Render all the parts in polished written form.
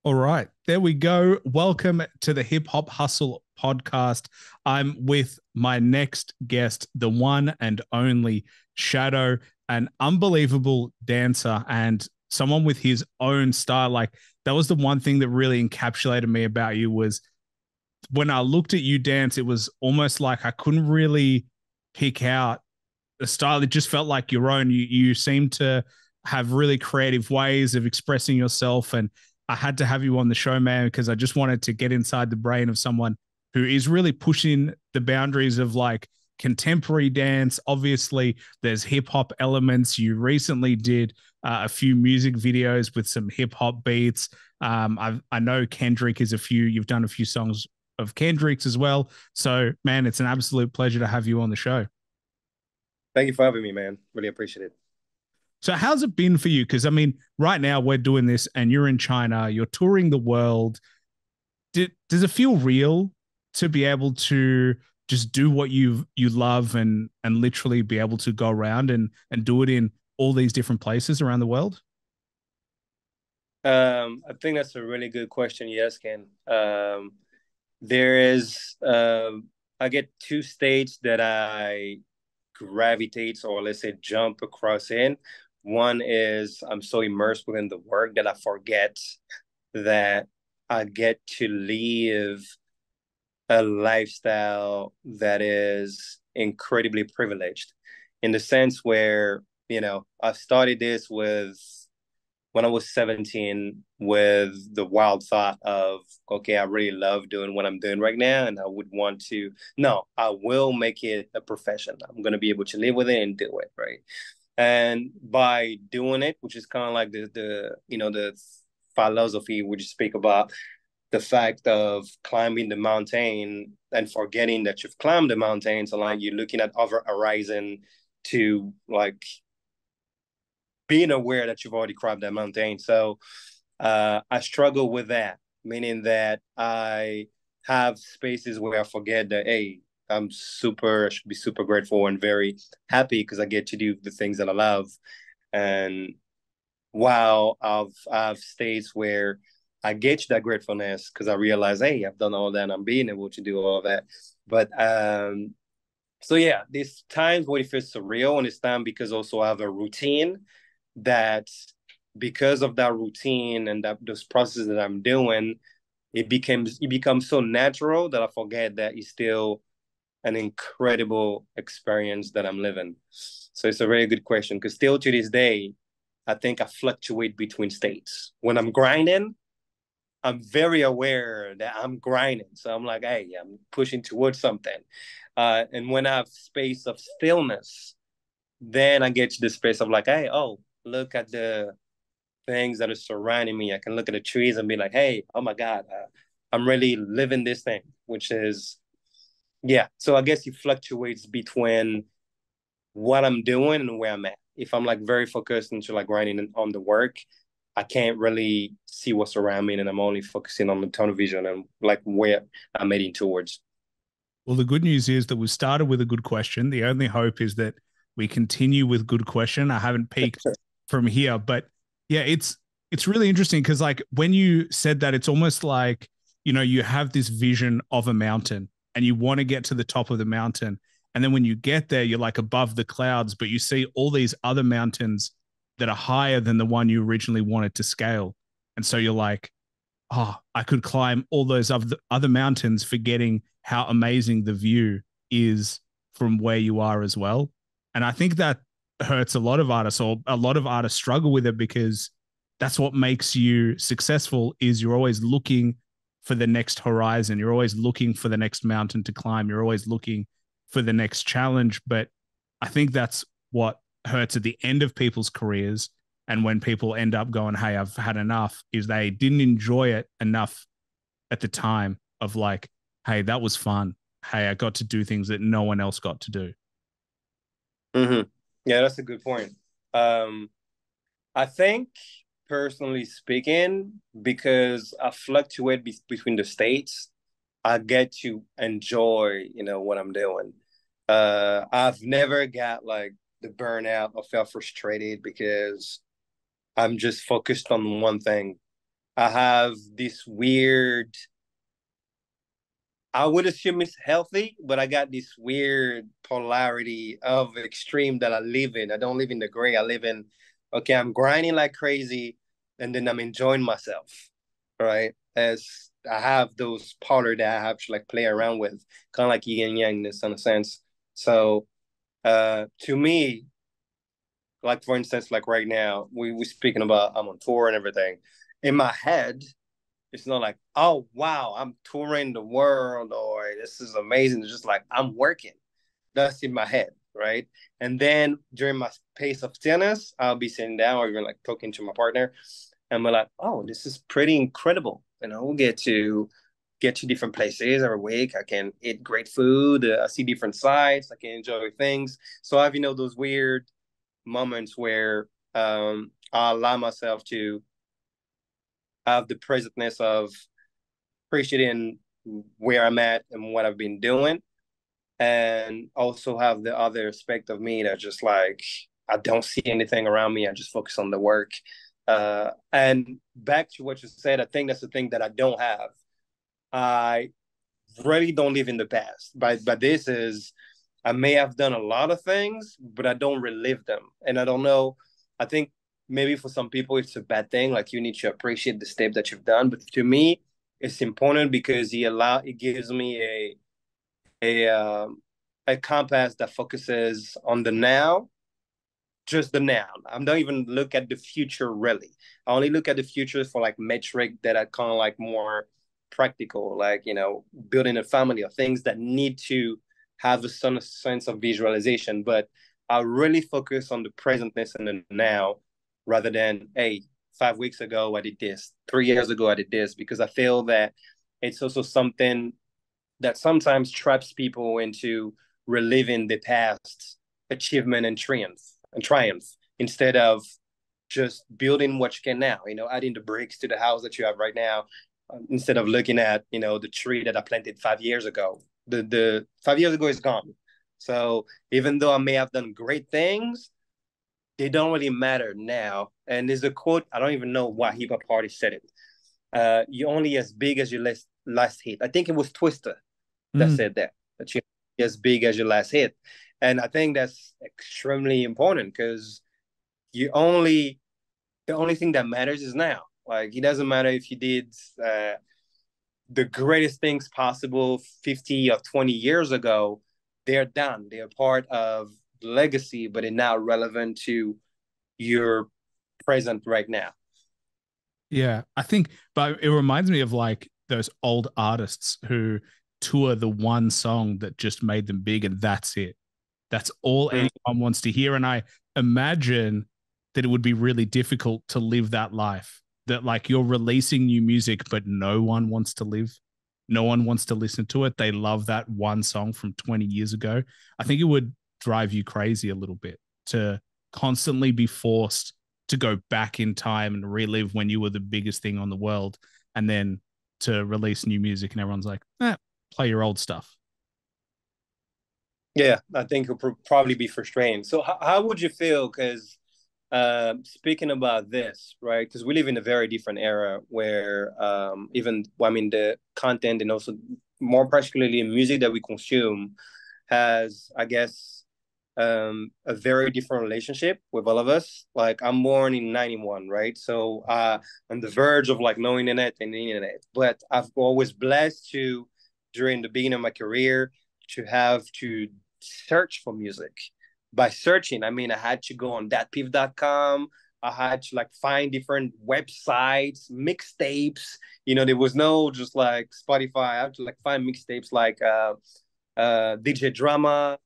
All right, there we go. Welcome to the Hip Hop Hustle podcast. I'm with my next guest, the one and only Shaadow, an unbelievable dancer and someone with his own style. Like that was the one thing that really encapsulated me about you was when I looked at you dance, it was almost like I couldn't really pick out a style. It just felt like your own. You seem to have really creative ways of expressing yourself, and I had to have you on the show, man, because I just wanted to get inside the brain of someone who is really pushing the boundaries of like contemporary dance. Obviously, there's hip hop elements. You recently did a few music videos with some hip hop beats. I know Kendrick is a few. You've done a few songs of Kendrick's as well. So, man, it's an absolute pleasure to have you on the show. Thank you for having me, man. Really appreciate it. So how's it been for you? Because I mean, right now we're doing this, and you're in China. You're touring the world. Does it feel real to be able to just do what you love and literally be able to go around and do it in all these different places around the world? I think that's a really good question you asking. There is, I get two states that I gravitate or let's say jump across in. One is I'm so immersed within the work that I forget that I get to live a lifestyle that is incredibly privileged in the sense where, I started this with when I was 17 with the wild thought of, okay, I really love doing what I'm doing right now. And I would want to, no, I will make it a profession. I'm going to be able to live with it and do it. Right. And by doing it, which is kind of like the philosophy we just speak about, the fact of climbing the mountain and forgetting that you've climbed the mountain. So like you're looking at other horizon to like being aware that you've already climbed that mountain. So I struggle with that, meaning that I have spaces where I forget that, hey, I should be super grateful and very happy because I get to do the things that I love. And while I've states where I get to that gratefulness because I realize, hey, I've done all that and I'm being able to do all that. But so yeah, there's times when it feels surreal and it's time because also I have a routine that because of that routine and that those processes that I'm doing, it becomes so natural that I forget that it's still an incredible experience that I'm living. So it's a very good question because still to this day, I think I fluctuate between states. When I'm grinding, I'm very aware that I'm grinding. So I'm like, hey, I'm pushing towards something. And when I have space of stillness, then I get to the space of like, hey, oh, look at the things that are surrounding me. I can look at the trees and be like, hey, oh my God, I'm really living this thing, which is, yeah. So I guess it fluctuates between what I'm doing and where I'm at. If I'm like very focused into like grinding on the work, I can't really see what's around me and I'm only focusing on the tunnel vision and like where I'm heading towards. Well, the good news is that we started with a good question. The only hope is that we continue with good question. I haven't peaked from here, but yeah, it's really interesting because like when you said that, it's almost like you have this vision of a mountain and you want to get to the top of the mountain, and then when you get there, you're like above the clouds, but you see all these other mountains that are higher than the one you originally wanted to scale, and so you're like, oh, I could climb all those other mountains, forgetting how amazing the view is from where you are as well. And I think that hurts a lot of artists, or a lot of artists struggle with it because that's what makes you successful is you're always looking for the next horizon. You're always looking for the next mountain to climb. You're always looking for the next challenge. But I think that's what hurts at the end of people's careers and when people end up going, hey, I've had enough, is they didn't enjoy it enough at the time of like, hey, that was fun. Hey, I got to do things that no one else got to do. Mm-hmm. Yeah, that's a good point. Um, I think, personally speaking, because I fluctuate between the states, I get to enjoy, what I'm doing. I've never got like the burnout or felt frustrated because I'm just focused on one thing. I have this weird, I would assume it's healthy, but I got this weird polarity of extreme that I live in. I don't live in the gray. I live in, okay, I'm grinding like crazy, and then I'm enjoying myself, right? As I have those polar that I have to like play around with, kind of like yin and yang in a sense. So to me, like for instance, like right now, we speaking about I'm on tour and everything. In my head, it's not like, oh wow, I'm touring the world or this is amazing. It's just like I'm working. That's in my head, right? And then during my pace of stillness, I'll be sitting down or even like talking to my partner, and we're like, oh, this is pretty incredible. We'll get to different places every week. I can eat great food. I see different sights. I can enjoy things. So I have those weird moments where I allow myself to have the presentness of appreciating where I'm at and what I've been doing, and also have the other aspect of me that just like I don't see anything around me. I just focus on the work. And back to what you said, I think that's the thing that I don't have. I really don't live in the past. But this is I may have done a lot of things, but I don't relive them. And I don't know. I think maybe for some people it's a bad thing. Like you need to appreciate the step that you've done. But to me, it's important because it gives me a a compass that focuses on the now, just the now. I don't even look at the future really. I only look at the future for like metric that are kind of like more practical, like building a family or things that need to have a certain sense of visualization. But I really focus on the presentness and the now rather than, hey, 5 weeks ago I did this, 3 years ago I did this, because I feel that it's also something that sometimes traps people into reliving the past achievement and triumph instead of just building what you can now, adding the bricks to the house that you have right now, instead of looking at, the tree that I planted 5 years ago. The 5 years ago is gone. So even though I may have done great things, they don't really matter now. And there's a quote, I don't even know why hip hop artist said it. You're only as big as your last hit. I think it was Twister that Mm. said that you're as big as your last hit. And I think that's extremely important because you only the only thing that matters is now. Like it doesn't matter if you did the greatest things possible 50 or 20 years ago, they're done. They're part of legacy, but they're now relevant to your present right now. Yeah, I think, but it reminds me of like those old artists who tour the one song that just made them big, and that's it. That's all Mm. anyone wants to hear. And I imagine that it would be really difficult to live that life. That like you're releasing new music, but no one wants to live. No one wants to listen to it. They love that one song from 20 years ago. I think it would drive you crazy a little bit to constantly be forced to go back in time and relive when you were the biggest thing on the world, and then to release new music and everyone's like, play your old stuff. Yeah, I think it'll probably be frustrating. So, how would you feel? Because speaking about this, right? Because we live in a very different era where even, well, I mean, the content and also more particularly music that we consume has, I guess, a very different relationship with all of us. Like I'm born in 91, right? So on the verge of like knowing the internet, but I've always blessed to, during the beginning of my career, to have to search for music. By searching, I mean I had to go on thatpiff.com. I had to like find different websites, mixtapes. There was no just like Spotify. I had to like find mixtapes like DJ Drama,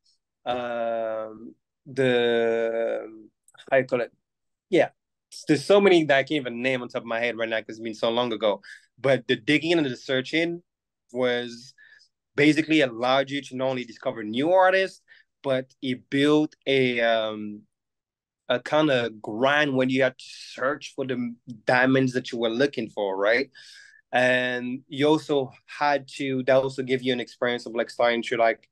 the how you call it? Yeah, there's so many that I can't even name on top of my head right now because it's been so long ago. But the digging and the searching was basically allowed you to not only discover new artists, but it built a kind of grind when you had to search for the diamonds that you were looking for, right? And you also had to that also give you an experience of like starting to like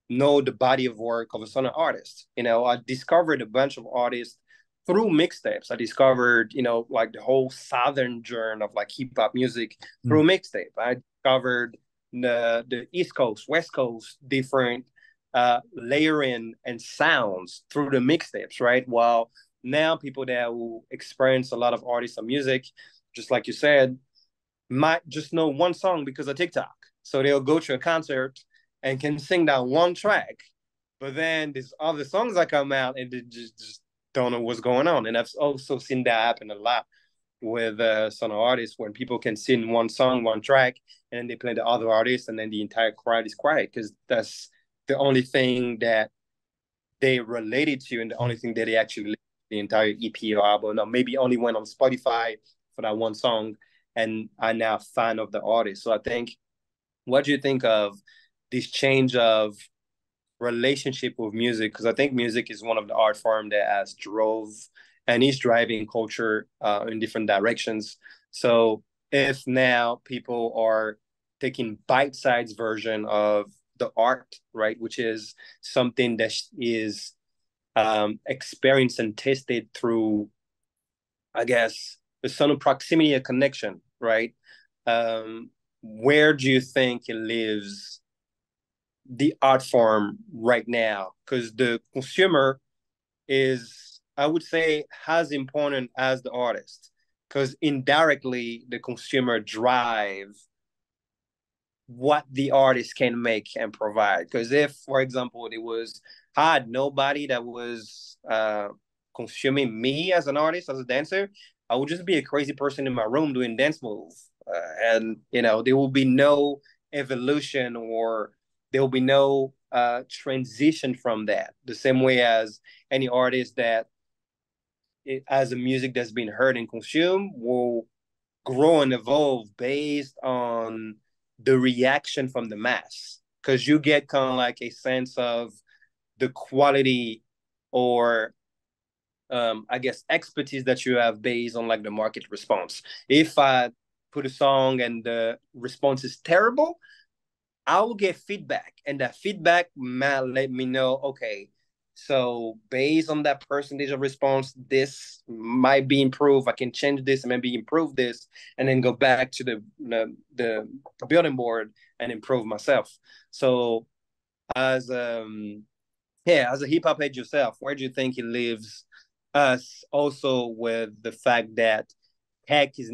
know the body of work of a certain artist. I discovered a bunch of artists through mixtapes. I discovered, like the whole southern journey of like hip hop music through mixtape. I discovered the East Coast, West Coast, different layering and sounds through the mixtapes, right? While now people that will experience a lot of artists and music, just like you said, might just know one song because of TikTok. So they'll go to a concert and can sing that one track, but then there's other songs that come out and they just don't know what's going on. And I've also seen that happen a lot with some artists when people can sing one song, one track, and then they play the other artist, and then the entire crowd is quiet because that's the only thing that they related to and the only thing that they actually listened to the entire EP or album, or maybe only went on Spotify for that one song and are now a fan of the artist. So I think, what do you think of this change of relationship with music? Because I think music is one of the art form that has drove and is driving culture in different directions. So if now people are taking bite-sized version of the art, right, which is something that is experienced and tested through, I guess, the sort of proximity and connection, right? Where do you think it lives, the art form right now? Because the consumer is, I would say, as important as the artist, because indirectly the consumer drive what the artist can make and provide. Because if, for example, it was had nobody that was consuming me as an artist, as a dancer, I would just be a crazy person in my room doing dance moves, and there will be no evolution, or there will be no transition from that. The same way as any artist that as a music that's been heard and consumed will grow and evolve based on the reaction from the mass, because you get kind of like a sense of the quality, or I guess expertise that you have based on like the market response. If I put a song and the response is terrible, I will get feedback, and that feedback might let me know, okay, so based on that percentage of response, this might be improved. I can change this and maybe improve this, and then go back to the building board and improve myself. So as as a hip hop head yourself, where do you think it leaves us also with the fact that tech is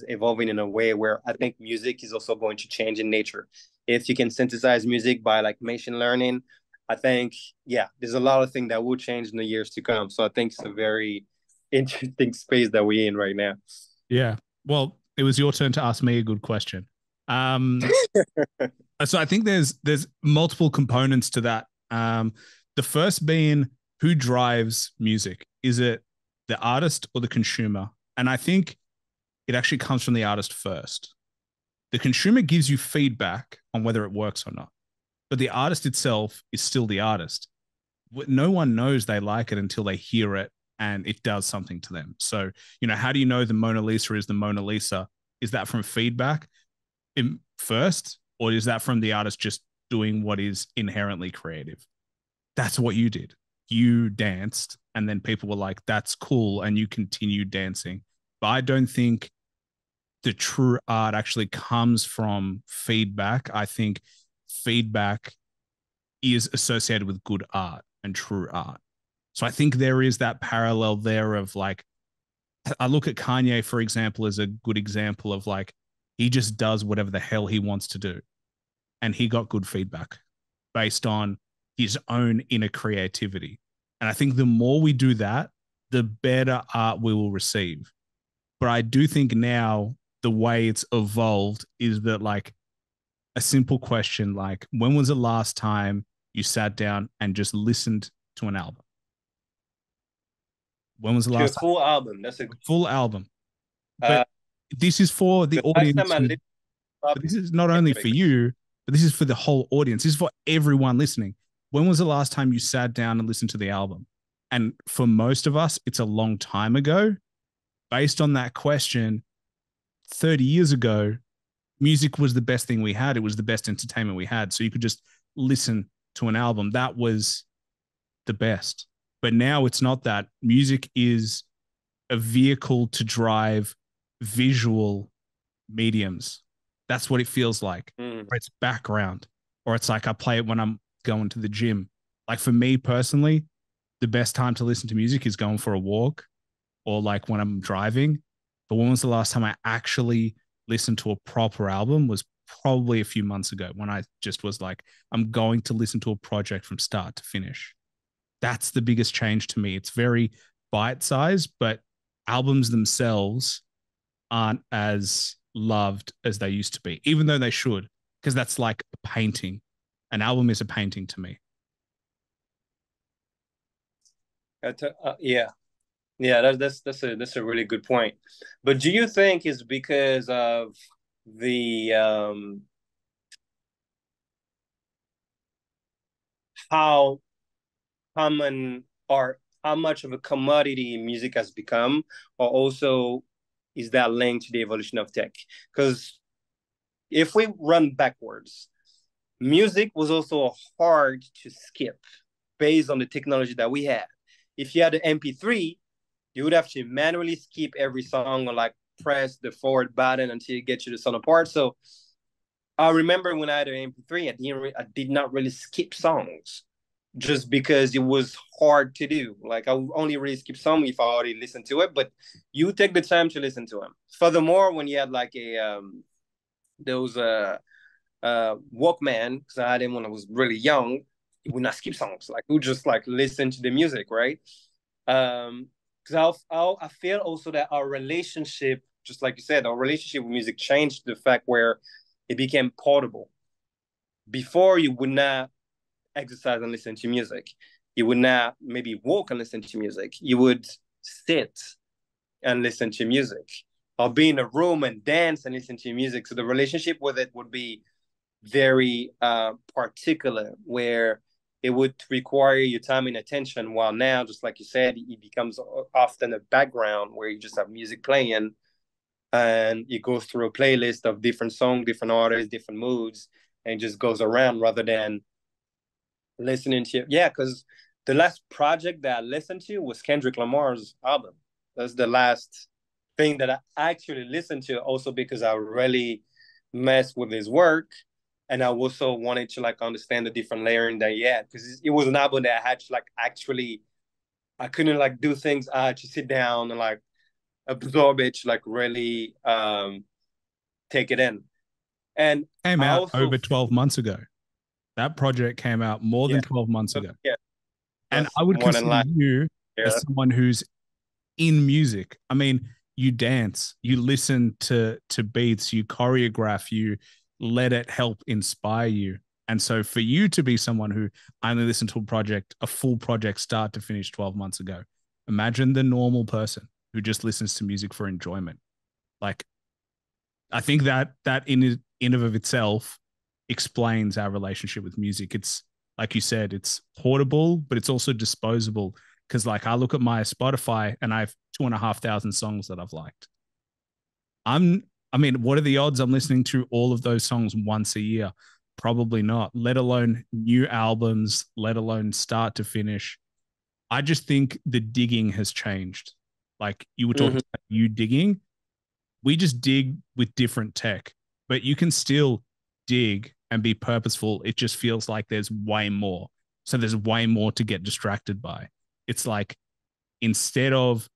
evolving in a way where I think music is also going to change in nature. If you can synthesize music by like machine learning, I think, yeah, there's a lot of things that will change in the years to come. So I think it's a very interesting space that we're in right now. Yeah. Well, it was your turn to ask me a good question. So I think there's multiple components to that. The first being, who drives music? Is it the artist or the consumer? And I think it actually comes from the artist first. The consumer gives you feedback on whether it works or not, but the artist itself is still the artist. No one knows they like it until they hear it and it does something to them. So, how do you know the Mona Lisa is the Mona Lisa? Is that from feedback first, or is that from the artist just doing what is inherently creative? That's what you did. You danced, and then people were like, that's cool, and you continued dancing. But I don't think the true art actually comes from feedback. I think feedback is associated with good art and true art. So I think there is that parallel there of like, I look at Kanye, for example, as a good example of like, he just does whatever the hell he wants to do. And he got good feedback based on his own inner creativity. And I think the more we do that, the better art we will receive. But I do think now the way it's evolved is that like a simple question like, when was the last time you sat down and just listened to an album? When was the last time? Full album. That's a full album. But this is for the audience. But this is not only for you, but this is for the whole audience. This is for everyone listening. When was the last time you sat down and listened to the album? And for most of us, it's a long time ago. Based on that question, 30 years ago, music was the best thing we had. It was the best entertainment we had. So you could just listen to an album. That was the best. But now it's not that. Music is a vehicle to drive visual mediums. That's what it feels like. Or it's background, or it's like I play it when I'm going to the gym. Like for me personally, the best time to listen to music is going for a walk or like when I'm driving. But when was the last time I actually listened to a proper album? Was probably a few months ago when I just was like, I'm going to listen to a project from start to finish. That's the biggest change to me. It's very bite sized, but albums themselves aren't as loved as they used to be, even though they should, because that's like a painting. An album is a painting to me. Yeah, yeah, that's a really good point. But do you think it's because of the how common or how much of a commodity music has become, or also is that linked to the evolution of tech? Because if we run backwards, music was also hard to skip based on the technology that we had. If you had an MP3, you would have to manually skip every song or like press the forward button until you get to the song part. So I remember when I had an MP3, I did not really skip songs just because it was hard to do. Like I would only really skip some if I already listened to it, but you take the time to listen to them. Furthermore, when you had like a those Walkman, because I had him when I was really young, you would not skip songs. Like you just like listen to the music, right? Because I feel also that our relationship, just like you said, our relationship with music changed to the fact where it became portable. Before you would not exercise and listen to music. You would not maybe walk and listen to music. You would sit and listen to music, or be in a room and dance and listen to music. So the relationship with it would be very particular, where it would require your time and attention. While now, just like you said, it becomes often a background where you just have music playing and it goes through a playlist of different songs, different artists, different moods, and just goes around rather than listening to. Yeah, because the last project that I listened to was Kendrick Lamar's album. That's the last thing that I actually listened to, also because I really messed with his work. And I also wanted to like understand the different layering that he had, because it was an album that I had to like actually, I couldn't like do things. I had to sit down and like absorb it, to, like really take it in. And Came I out also, over 12 months ago. That project came out more yeah, than 12 months ago. yeah, And that's I would more than consider like, you yeah. as someone who's in music. I mean, you dance, you listen to beats, you choreograph, you let it help inspire you. And so for you to be someone who only listened to a full project start to finish 12 months ago, imagine the normal person who just listens to music for enjoyment. Like I think that in of itself explains our relationship with music. It's like you said, it's portable, but it's also disposable. Because like I look at my Spotify and I have 2,500 songs that I've liked. I mean, what are the odds I'm listening to all of those songs once a year? Probably not, let alone new albums, let alone start to finish. I just think the digging has changed. Like you were talking Mm-hmm. about you digging, we just dig with different tech, but you can still dig and be purposeful. It just feels like there's way more. So there's way more to get distracted by. It's like instead of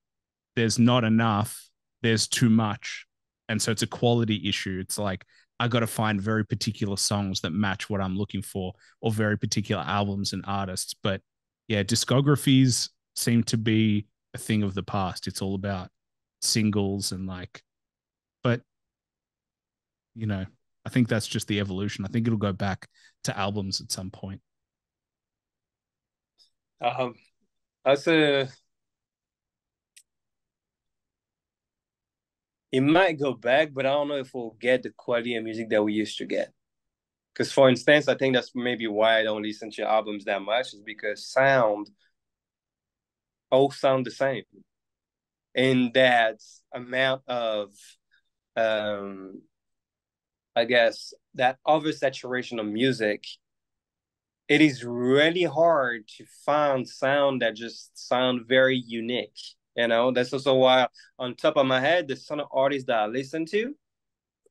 there's not enough, there's too much. And so it's a quality issue. It's like I got to find very particular songs that match what I'm looking for, or very particular albums and artists. But yeah, discographies seem to be a thing of the past. It's all about singles and like, but you know, I think that's just the evolution. I think it'll go back to albums at some point. Um, that's a It might go back, but I don't know if we'll get the quality of music that we used to get. Because, for instance, I think that's maybe why I don't listen to albums that much, is because all sound the same. And that amount of, um, I guess, that oversaturation of music it is really hard to find sound that just sound very unique. You know, that's also why on top of my head, there's some artists that I listen to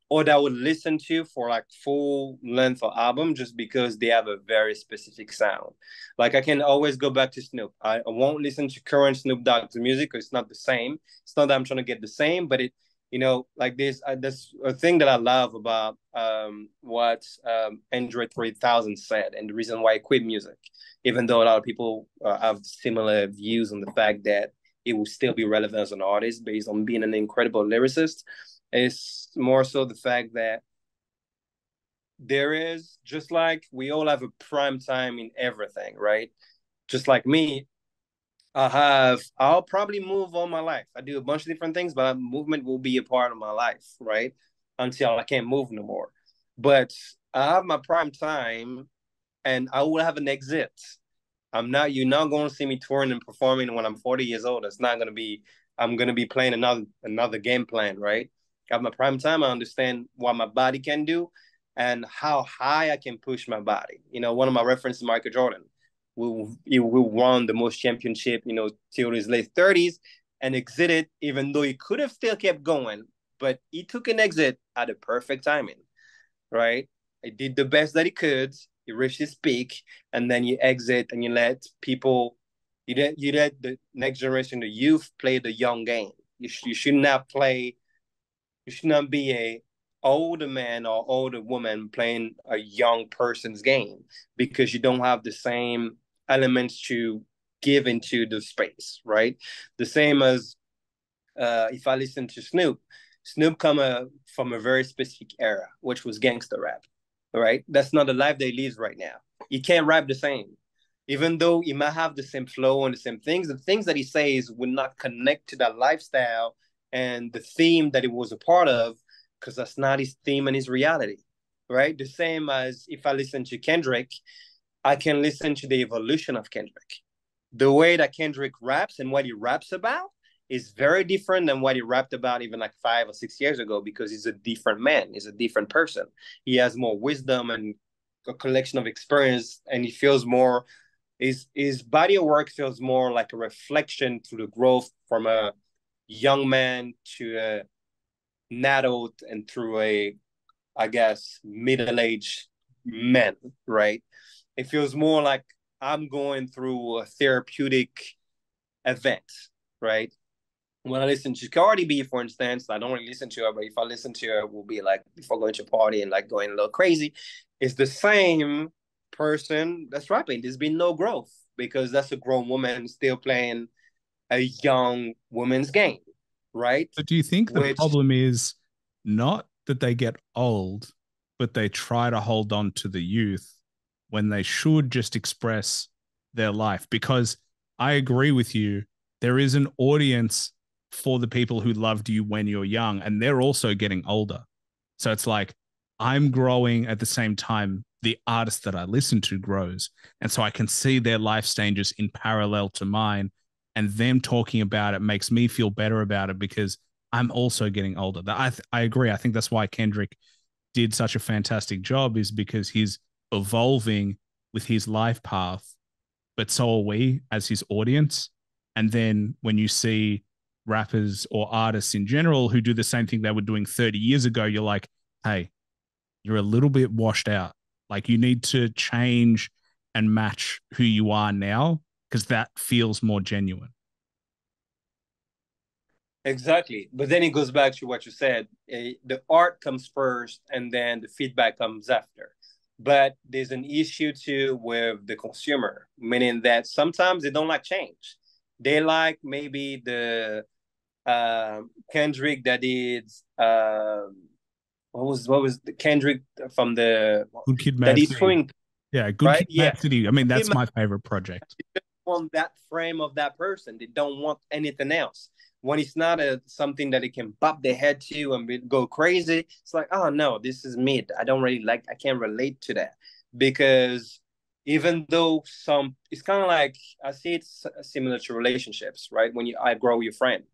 or that I would listen to for like full length of album just because they have a very specific sound. Like I can always go back to Snoop. I won't listen to current Snoop Dogg's music because it's not the same. It's not that I'm trying to get the same, but it, like this, that's a thing that I love about what Andre 3000 said, and the reason why I quit music, even though a lot of people have similar views on the fact that it will still be relevant as an artist based on being an incredible lyricist. It's more so the fact that there is, just like we all have a prime time in everything, right? Just like me, I'll probably move all my life. I do a bunch of different things, but movement will be a part of my life, right? Until I can't move no more. But I have my prime time and I will have an exit. You're not going to see me touring and performing when I'm 40 years old. It's not going to be, I'm going to be playing another game plan, right? At my prime time, I understand what my body can do and how high I can push my body. One of my references, Michael Jordan, he won the most championship, till his late 30s and exited, even though he could have still kept going, but he took an exit at the perfect timing, right? He did the best that he could. He reached his peak, and then you exit and you let people, you let the next generation, the youth, play the young game. You should not play. You should not be a older man or older woman playing a young person's game because you don't have the same elements to give into the space, right? The same as if I listen to Snoop, Snoop from a very specific era, which was gangster rap, right? That's not the life they live right now. He can't rap the same. Even though he might have the same flow and the things that he says will not connect to that lifestyle and the theme that it was a part of, because that's not his theme and his reality, right? The same as if I listen to Kendrick, I can listen to the evolution of Kendrick. The way that Kendrick raps and what he raps about is very different than what he rapped about even like 5 or 6 years ago because he's a different man. He's a different person. He has more wisdom and a collection of experience, and he feels more. His body of work feels more like a reflection to the growth from a young man to an adult and through I guess, middle-aged man, right? It feels more like I'm going through a therapeutic event, right? When I listen to Cardi B, for instance, I don't really listen to her, but if I listen to her, it will be like before going to a party and like going a little crazy. It's the same person that's rapping. There's been no growth because that's a grown woman still playing a young woman's game, right? But do you think the Which problem is not that they get old, but they try to hold on to the youth when they should just express their life? Because I agree with you, there is an audience for the people who loved you when you're young, and they're also getting older. So it's like I'm growing at the same time the artist that I listen to grows. And so I can see their life stages in parallel to mine. And them talking about it makes me feel better about it because I'm also getting older. I agree. I think that's why Kendrick did such a fantastic job, is because he's evolving with his life path, but so are we as his audience. And then when you see rappers or artists in general who do the same thing they were doing 30 years ago, you're like, hey, you're a little bit washed out. Like you need to change and match who you are now because that feels more genuine. exactly. But then it goes back to what you said. The art comes first and then the feedback comes after. But there's an issue too with the consumer, meaning that sometimes they don't like change. They like maybe the Kendrick that is what was the Kendrick from the Good Kid, that Mad is City. showing, Yeah, Good right? Kid, Yeah. Mad City. I mean, that's my favorite project. Want that frame of that person. They don't want anything else. When it's not something that they can bop their head to and go crazy, it's like, oh no, this is mid. I don't really like. I can't relate to that because even though it's kind of like I see it's similar to relationships, right? When you outgrow your friend,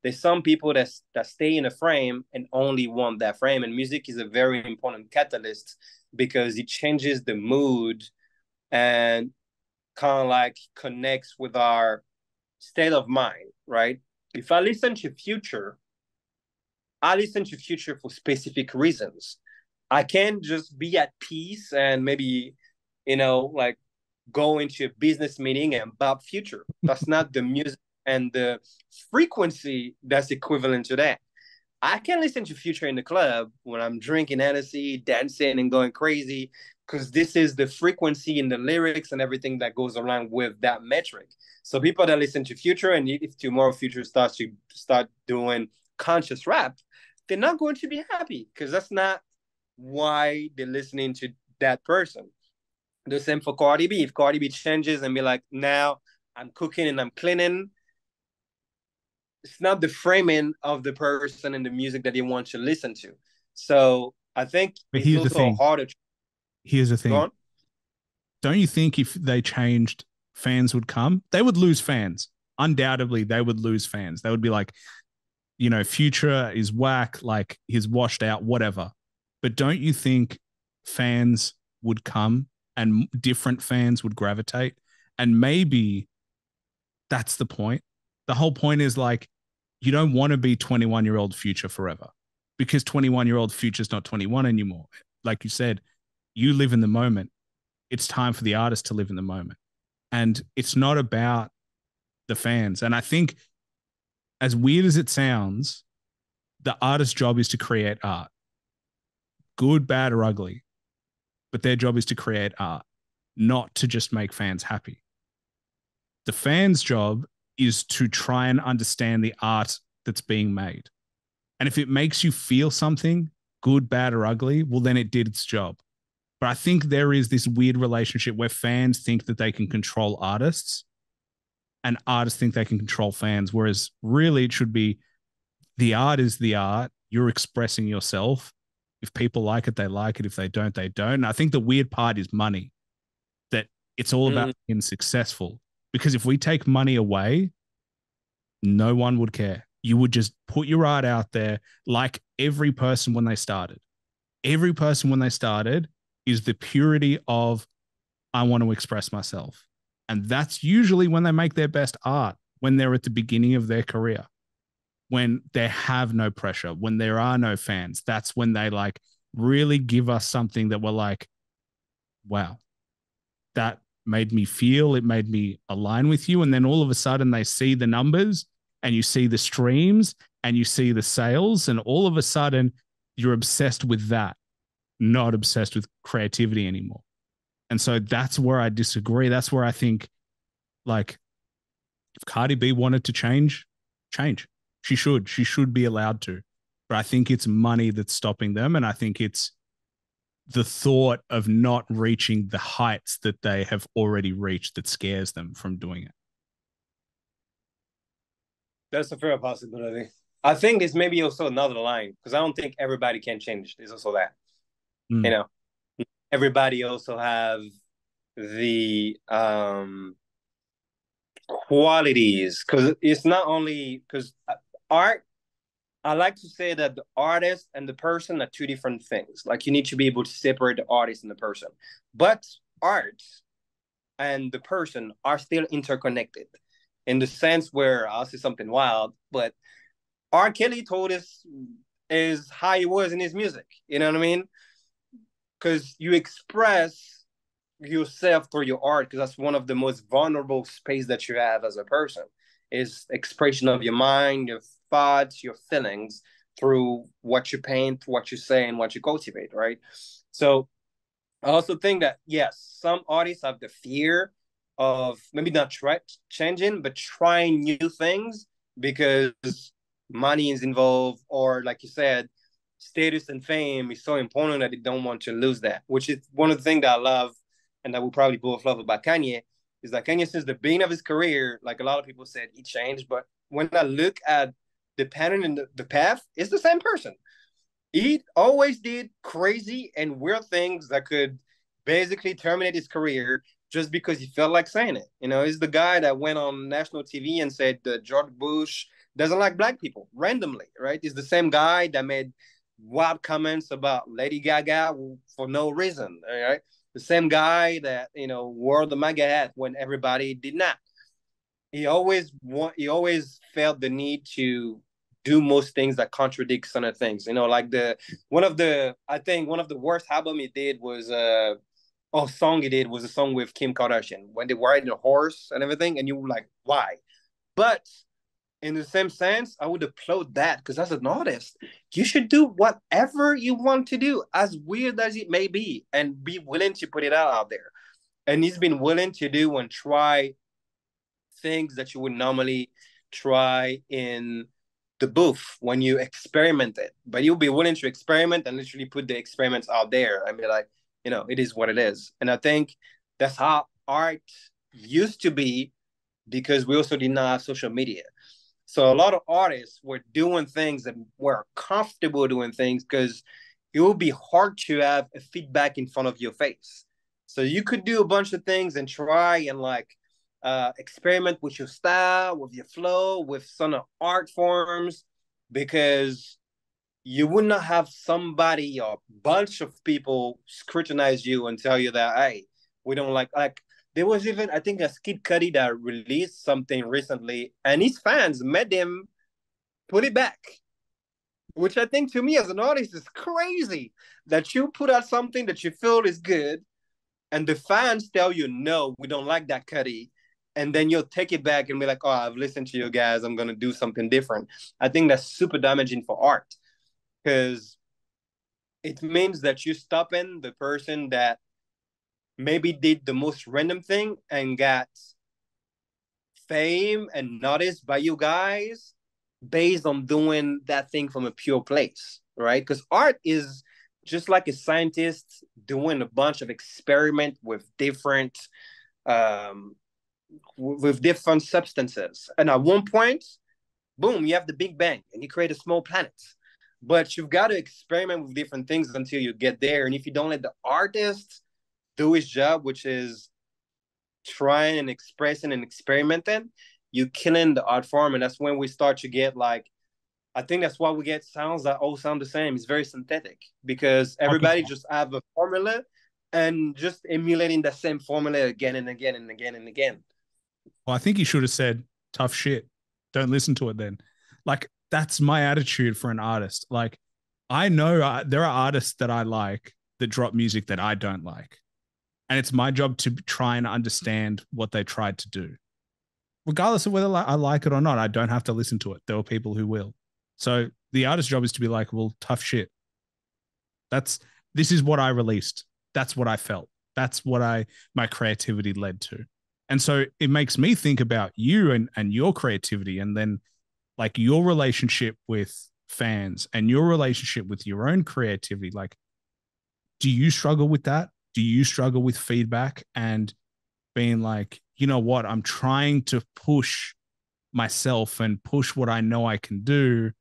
there's some people that stay in a frame and only want that frame, and music is a very important catalyst because it changes the mood and kind of like connects with our state of mind, right? If I listen to Future, I listen to Future for specific reasons. I can't just be at peace and maybe, like go into a business meeting and about Future. That's not the music and the frequency that's equivalent to that. I can listen to Future in the club when I'm drinking Hennessy, dancing and going crazy, because this is the frequency in the lyrics and everything that goes along with that metric. So people that listen to Future, and if tomorrow Future starts to start doing conscious rap, they're not going to be happy because that's not why they're listening to that person. The same for Cardi B. If Cardi B changes and be like, now I'm cooking and I'm cleaning, it's not the framing of the person and the music that you want to listen to. So I think But it's here's the also thing. harder. Here's the Go thing. on. Don't you think if they changed, fans would come? They would lose fans. Undoubtedly, they would lose fans. They would be like, Future is whack, like he's washed out, whatever. But don't you think fans would come and different fans would gravitate? And maybe that's the point. The whole point is like, you don't want to be 21-year-old Future forever because 21-year-old Future's not 21 anymore. Like you said, you live in the moment. It's time for the artist to live in the moment. And it's not about the fans. And I think, as weird as it sounds, the artist's job is to create art, good, bad, or ugly. But their job is to create art, not to just make fans happy. The fan's job is to try and understand the art that's being made. And if it makes you feel something, good, bad, or ugly, well, then it did its job. But I think there is this weird relationship where fans think that they can control artists and artists think they can control fans, whereas really it should be the art is the art. You're expressing yourself. If people like it, they like it. If they don't, they don't. And I think the weird part is money, that it's all about being successful. Because if we take money away, no one would care. You would just put your art out there like every person when they started. Every person when they started is the purity of, I want to express myself. And that's usually when they make their best art, when they're at the beginning of their career, when they have no pressure, when there are no fans. That's when they like really give us something that we're like, wow, that made me feel, it made me align with you. And then all of a sudden they see the numbers and you see the streams and you see the sales, and all of a sudden you're obsessed with that, not obsessed with creativity anymore. And so that's where I disagree. That's where I think, like, if Cardi B wanted to change. She should. She should be allowed to. But I think it's money that's stopping them. And I think it's the thought of not reaching the heights that they have already reached that scares them from doing it. That's a fair possibility. I think it's maybe also another line, because I don't think everybody can change. There's also that. Everybody also have the qualities, because it's not only because art. I like to say that the artist and the person are two different things. Like, you need to be able to separate the artist and the person, but art and the person are still interconnected in the sense where, I'll say something wild, but R. Kelly told us is how he was in his music. You know what I mean? Because you express yourself through your art, because that's one of the most vulnerable space that you have as a person, is expression of your mind, your thoughts, your feelings through what you paint, what you say, and what you cultivate, right? So I also think that, yes, some artists have the fear of maybe not changing, but trying new things because money is involved, or like you said, status and fame is so important that they don't want to lose that, which is one of the things that I love and that we probably both love about Kanye, is that Kanye, since the beginning of his career, like a lot of people said, he changed. But when I look at the pattern and the path, it's the same person. He always did crazy and weird things that could basically terminate his career just because he felt like saying it. He's the guy that went on national TV and said that George Bush doesn't like black people randomly, right? He's the same guy that made wild comments about Lady Gaga for no reason, all right? the same guy that, you know, wore the MAGA hat when everybody did not. He always felt the need to do most things that contradict some of things. You know, like I think one of the worst album he did was song he did was a song with Kim Kardashian when they were riding a horse and everything, and you were like, why? But in the same sense, I would applaud that because as an artist, you should do whatever you want to do, as weird as it may be, and be willing to put it out there. And he's been willing to do and try things that you would normally try in the booth when you experiment it. But you'll be willing to experiment and literally put the experiments out there and be like, you know, it is what it is. And I think that's how art used to be because we also did not have social media. So a lot of artists were doing things and were comfortable doing things because it would be hard to have a feedback in front of your face. So you could do a bunch of things and try and like experiment with your style, with your flow, with some art forms, because you would not have somebody or a bunch of people scrutinize you and tell you that, hey, we don't like there was even, I think, a Kid Cudi that released something recently, and his fans made him put it back, which I think to me as an artist is crazy that you put out something that you feel is good, and the fans tell you, no, we don't like that Cudi, and then you'll take it back and be like, oh, I've listened to you guys, I'm going to do something different. I think that's super damaging for art because it means that you're stopping the person that maybe did the most random thing and got fame and noticed by you guys based on doing that thing from a pure place, right? Because art is just like a scientist doing a bunch of experiment um, with different substances, and at one point, boom, you have the Big Bang, and you create a small planet. But you've got to experiment with different things until you get there. And if you don't let the artist do his job, which is trying and expressing and experimenting, you killing the art form. And that's when we start to get like, I think that's why we get sounds that all sound the same. It's very synthetic because everybody just have a formula and just emulating the same formula again and again and again and again. Well, I think he should have said tough shit. Don't listen to it then. Like, that's my attitude for an artist. Like, I know there are artists that I like that drop music that I don't like. And it's my job to try and understand what they tried to do. Regardless of whether I like it or not, I don't have to listen to it. There are people who will. So the artist's job is to be like, well, tough shit. This is what I released. That's what I felt. That's what my creativity led to. And so it makes me think about you and your creativity, and then like your relationship with fans and your relationship with your own creativity. Like, do you struggle with that? Do you struggle with feedback and being like, you know what, I'm trying to push myself and push what I know I can do,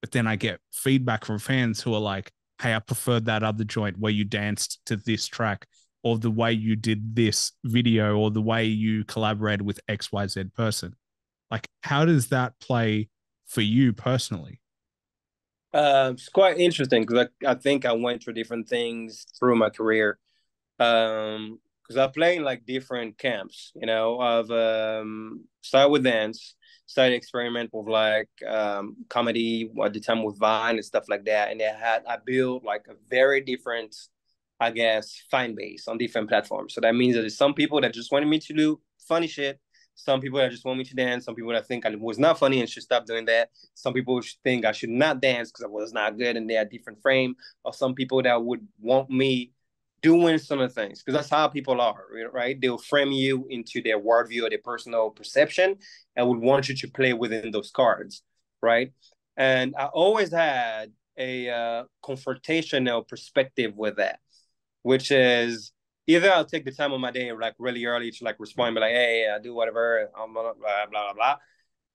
but then I get feedback from fans who are like, hey, I preferred that other joint where you danced to this track, or the way you did this video, or the way you collaborated with XYZ person. Like, how does that play for you personally? It's quite interesting because I think I went through different things through my career. Because I play in like different camps, you know. I've started with dance, started experiment with like comedy at the time with Vine and stuff like that, and I built like a very different, I guess, fan base on different platforms. So that means that there's some people that just wanted me to do funny shit, some people that just want me to dance, some people that think I was not funny and should stop doing that, some people think I should not dance because I was not good and they're a different frame, or some people that would want me doing some of the things because that's how people are, right? They'll frame you into their worldview or their personal perception and would want you to play within those cards, right? And I always had a confrontational perspective with that, which is either I'll take the time of my day like really early to like respond, be like, hey, I do whatever, blah, blah, blah, blah,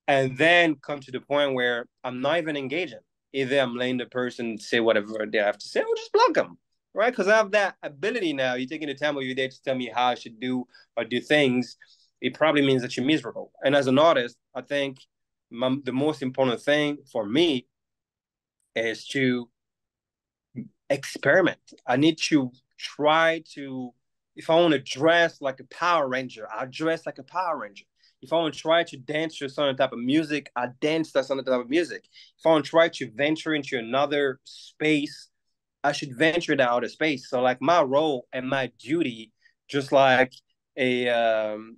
and then come to the point where I'm not even engaging. Either I'm letting the person say whatever they have to say, or just block them, right? Because I have that ability now. You're taking the time of your day to tell me how I should do or do things. It probably means that you're miserable. And as an artist, I think the most important thing for me is to experiment. I need to try to if I want to dress like a Power Ranger, I dress like a Power Ranger. If I want to try to dance to a certain type of music, I dance to a certain type of music. If I want to try to venture into another space, I should venture to outer space. So like my role and my duty, just like a um,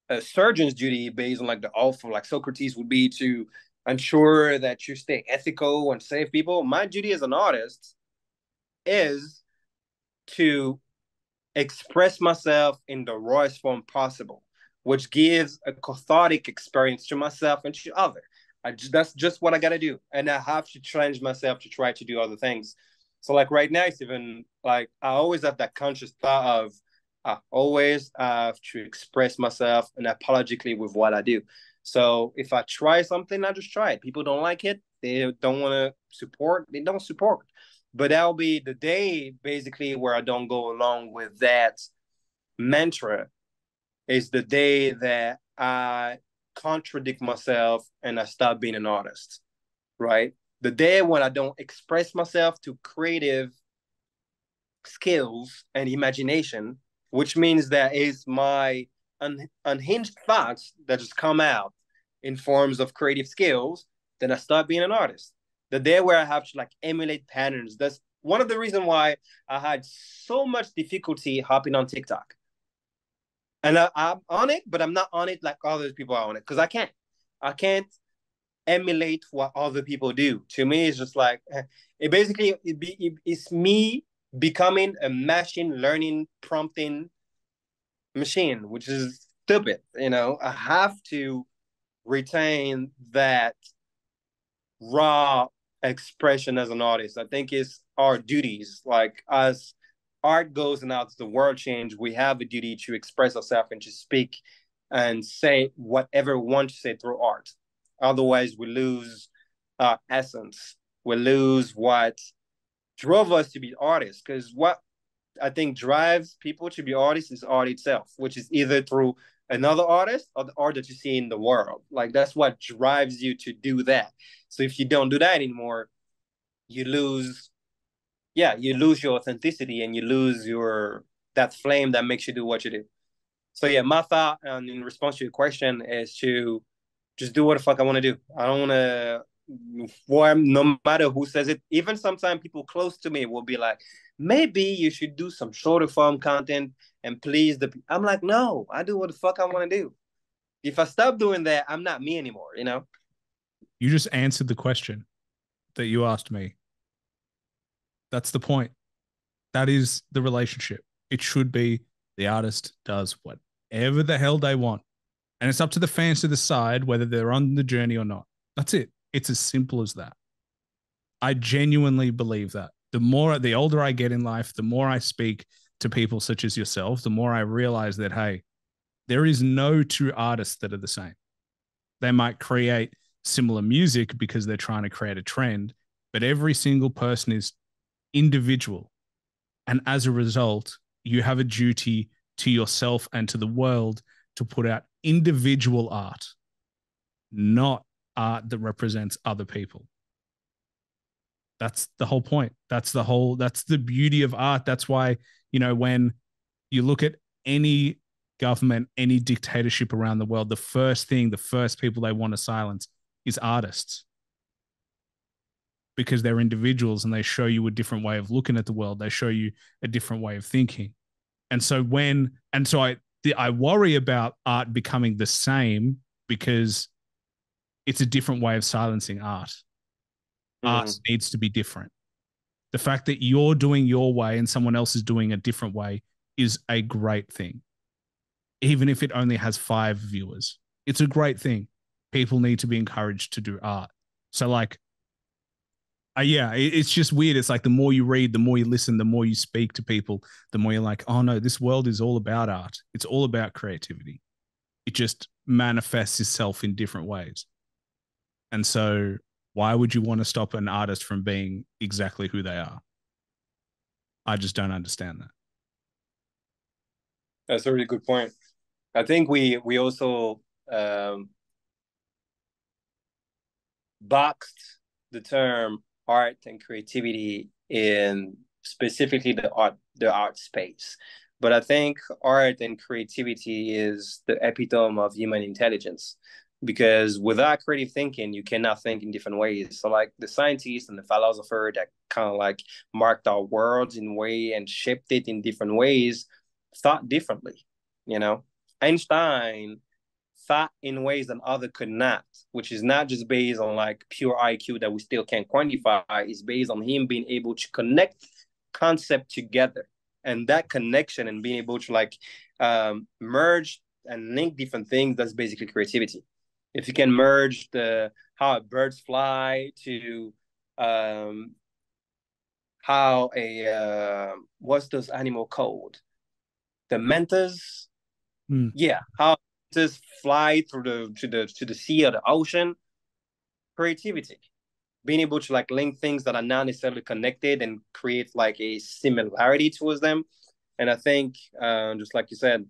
a surgeon's duty based on like the oath of like Socrates would be to ensure that you stay ethical and save people. My duty as an artist is to express myself in the rawest form possible, which gives a cathartic experience to myself and to other. That's just what I got to do, and I have to challenge myself to try to do other things. So like right now, it's even like I always have that conscious thought of I always have to express myself unapologetically with what I do. So if I try something, I just try it. People don't like it, they don't want to support, they don't support. But that'll be the day basically where I don't go along with that mantra is the day that I contradict myself and I stop being an artist, right? The day when I don't express myself to creative skills and imagination, which means that is my unhinged thoughts that just come out in forms of creative skills, then I start being an artist. The day where I have to like emulate patterns. That's one of the reasons why I had so much difficulty hopping on TikTok. And I'm on it, but I'm not on it like other people are on it because I can't. I can't emulate what other people do. To me, it's just like it basically it's me becoming a machine learning prompting machine, which is stupid. You know, I have to retain that raw expression as an artist. I think it's our duties. Like as art goes and out to the world change, we have a duty to express ourselves and to speak and say whatever we want to say through art. Otherwise, we lose our essence. We lose what drove us to be artists. Because what I think drives people to be artists is art itself, which is either through another artist or the art that you see in the world. Like that's what drives you to do that. So if you don't do that anymore, you lose, yeah, you lose your authenticity and you lose your that flame that makes you do what you do. So yeah, my thought and in response to your question is to just do what the fuck I want to do. I don't want to no matter who says it. Even sometimes people close to me will be like, maybe you should do some shorter form content and please the. I'm like, no, I do what the fuck I want to do. If I stop doing that, I'm not me anymore. You know. You just answered the question that you asked me. That's the point. That is the relationship. It should be the artist does whatever the hell they want. And it's up to the fans to decide whether they're on the journey or not. That's it. It's as simple as that. I genuinely believe that. The older I get in life, the more I speak to people such as yourself, the more I realize that, hey, there is no two artists that are the same. They might create similar music because they're trying to create a trend, but every single person is individual. And as a result, you have a duty to yourself and to the world to put out individual art, not art that represents other people. That's the whole point. That's the beauty of art. That's why, when you look at any government, any dictatorship around the world, the first people they want to silence is artists because they're individuals and they show you a different way of looking at the world. They show you a different way of thinking. And so I worry about art becoming the same because it's a different way of silencing art. Art needs to be different. The fact that you're doing your way and someone else is doing a different way is a great thing. Even if it only has 5 viewers, it's a great thing. People need to be encouraged to do art. So it's just weird. It's like the more you read, the more you listen, the more you speak to people, the more you're like, oh no, this world is all about art. It's all about creativity. It just manifests itself in different ways. And so why would you want to stop an artist from being exactly who they are? I just don't understand that. That's a really good point. I think we also boxed the term art and creativity in specifically the art space. But I think art and creativity is the epitome of human intelligence, because without creative thinking, you cannot think in different ways. So like the scientists and the philosopher that kind of like marked our worlds in way and shaped it in different ways thought differently. You know, Einstein thought in ways that other could not, which is not just based on like pure IQ that we still can't quantify. It's based on him being able to connect concept together, and that connection and being able to like merge and link different things. That's basically creativity. If you can merge the how birds fly to um, how a what's those animal called, the mantas, yeah, how just fly through the sea or the ocean. Creativity, being able to like link things that are not necessarily connected and create like a similarity towards them. And I think just like you said,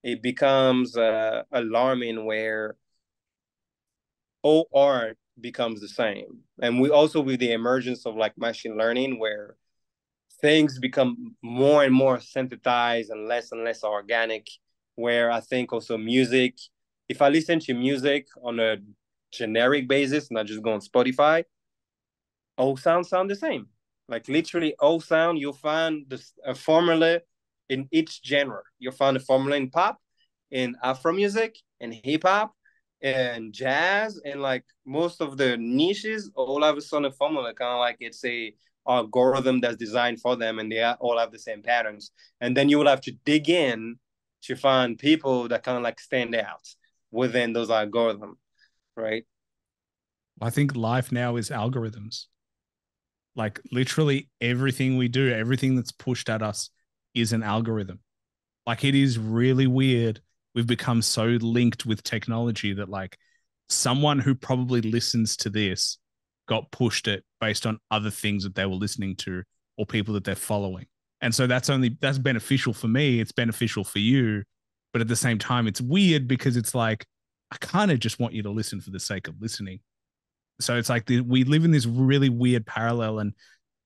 it becomes alarming where all art becomes the same. And we also, with the emergence of like machine learning, where things become more and more synthesized and less organic, where I think also music, if I listen to music on a generic basis, not just go on Spotify, all sounds sound the same. Like literally all sound, you'll find a formula in each genre. You'll find a formula in pop, in Afro music, in hip hop, and jazz, and like most of the niches all have a sort of formula, kind of like it's a algorithm that's designed for them, and they all have the same patterns. And then you will have to dig in to find people that kind of like stand out within those algorithms, right? I think life now is algorithms. Like literally everything we do, everything that's pushed at us is an algorithm. Like it is really weird. We've become so linked with technology that like someone who probably listens to this got pushed it based on other things that they were listening to or people that they're following. And so that's beneficial for me. It's beneficial for you. But at the same time, it's weird because it's like, I kind of just want you to listen for the sake of listening. So it's like we live in this really weird parallel. And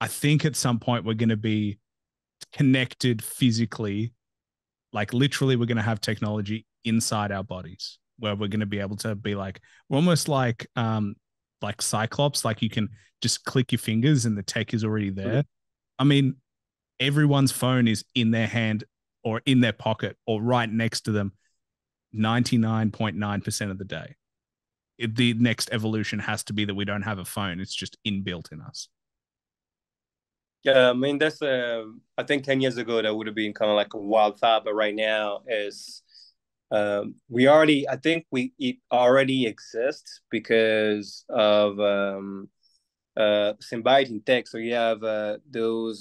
I think at some point we're going to be connected physically, like literally we're going to have technology inside our bodies where we're going to be able to be like, we're almost like Cyclops, like you can just click your fingers and the tech is already there. I mean, everyone's phone is in their hand or in their pocket or right next to them 99.9% of the day. The next evolution has to be that we don't have a phone. It's just inbuilt in us. Yeah, I mean that's I think 10 years ago that would have been kind of like a wild thought, but right now is we already, I think we it already exists because of symbiotic tech. So you have those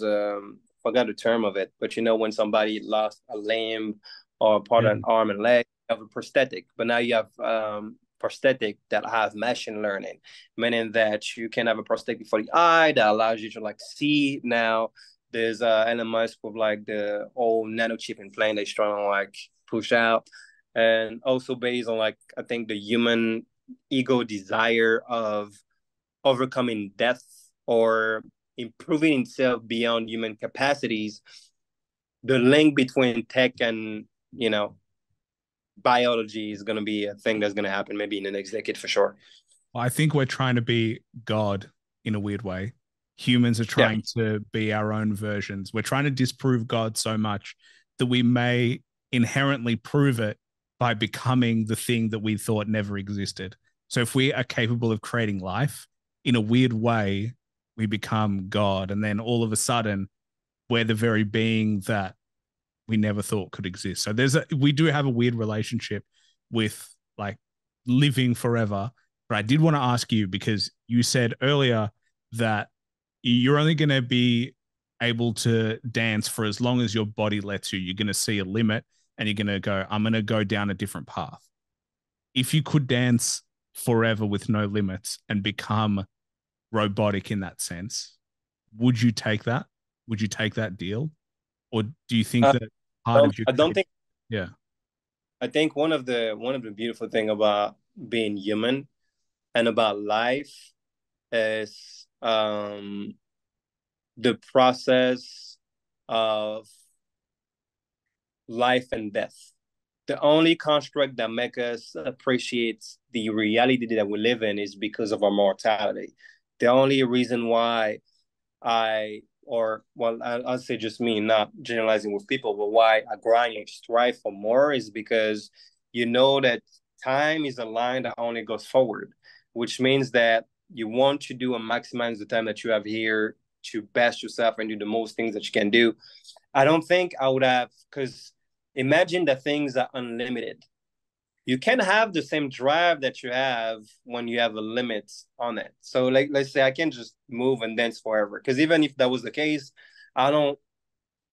forgot the term of it, but you know when somebody lost a limb or part Yeah. of an arm and leg, you have a prosthetic. But now you have prosthetic that have machine learning, meaning that you can have a prosthetic for the eye that allows you to like see now. There's Elon Musk with like the old nano chip implant they're trying to like push out, and also based on like I think the human ego desire of overcoming death or improving itself beyond human capacities. The link between tech and biology is going to be a thing that's going to happen maybe in the next decade for sure. Well, I think we're trying to be God in a weird way. Humans are Yeah. trying to be our own versions. We're trying to disprove God so much that we may inherently prove it by becoming the thing that we thought never existed. So if we are capable of creating life in a weird way, we become God. And then all of a sudden, we're the very being that we never thought could exist. So we do have a weird relationship with like living forever. But I did want to ask you because you said earlier that you're only going to be able to dance for as long as your body lets you. You're going to see a limit and you're going to go, I'm going to go down a different path. If you could dance forever with no limits and become robotic in that sense, would you take that? Would you take that deal? Or do you think Uh, that part of your I don't think. yeah. I think one of the beautiful thing about being human and about life is the process of life and death. The only construct that make us appreciate the reality that we live in is because of our mortality. The only reason why I'll say just me, not generalizing with people, but why I grind and strive for more is because you know that time is a line that only goes forward, which means that you want to do and maximize the time that you have here to best yourself and do the most things that you can do. I don't think I would have, because imagine that things are unlimited. You can have the same drive that you have when you have a limit on it. So like, let's say I can just move and dance forever. Because even if that was the case, I don't,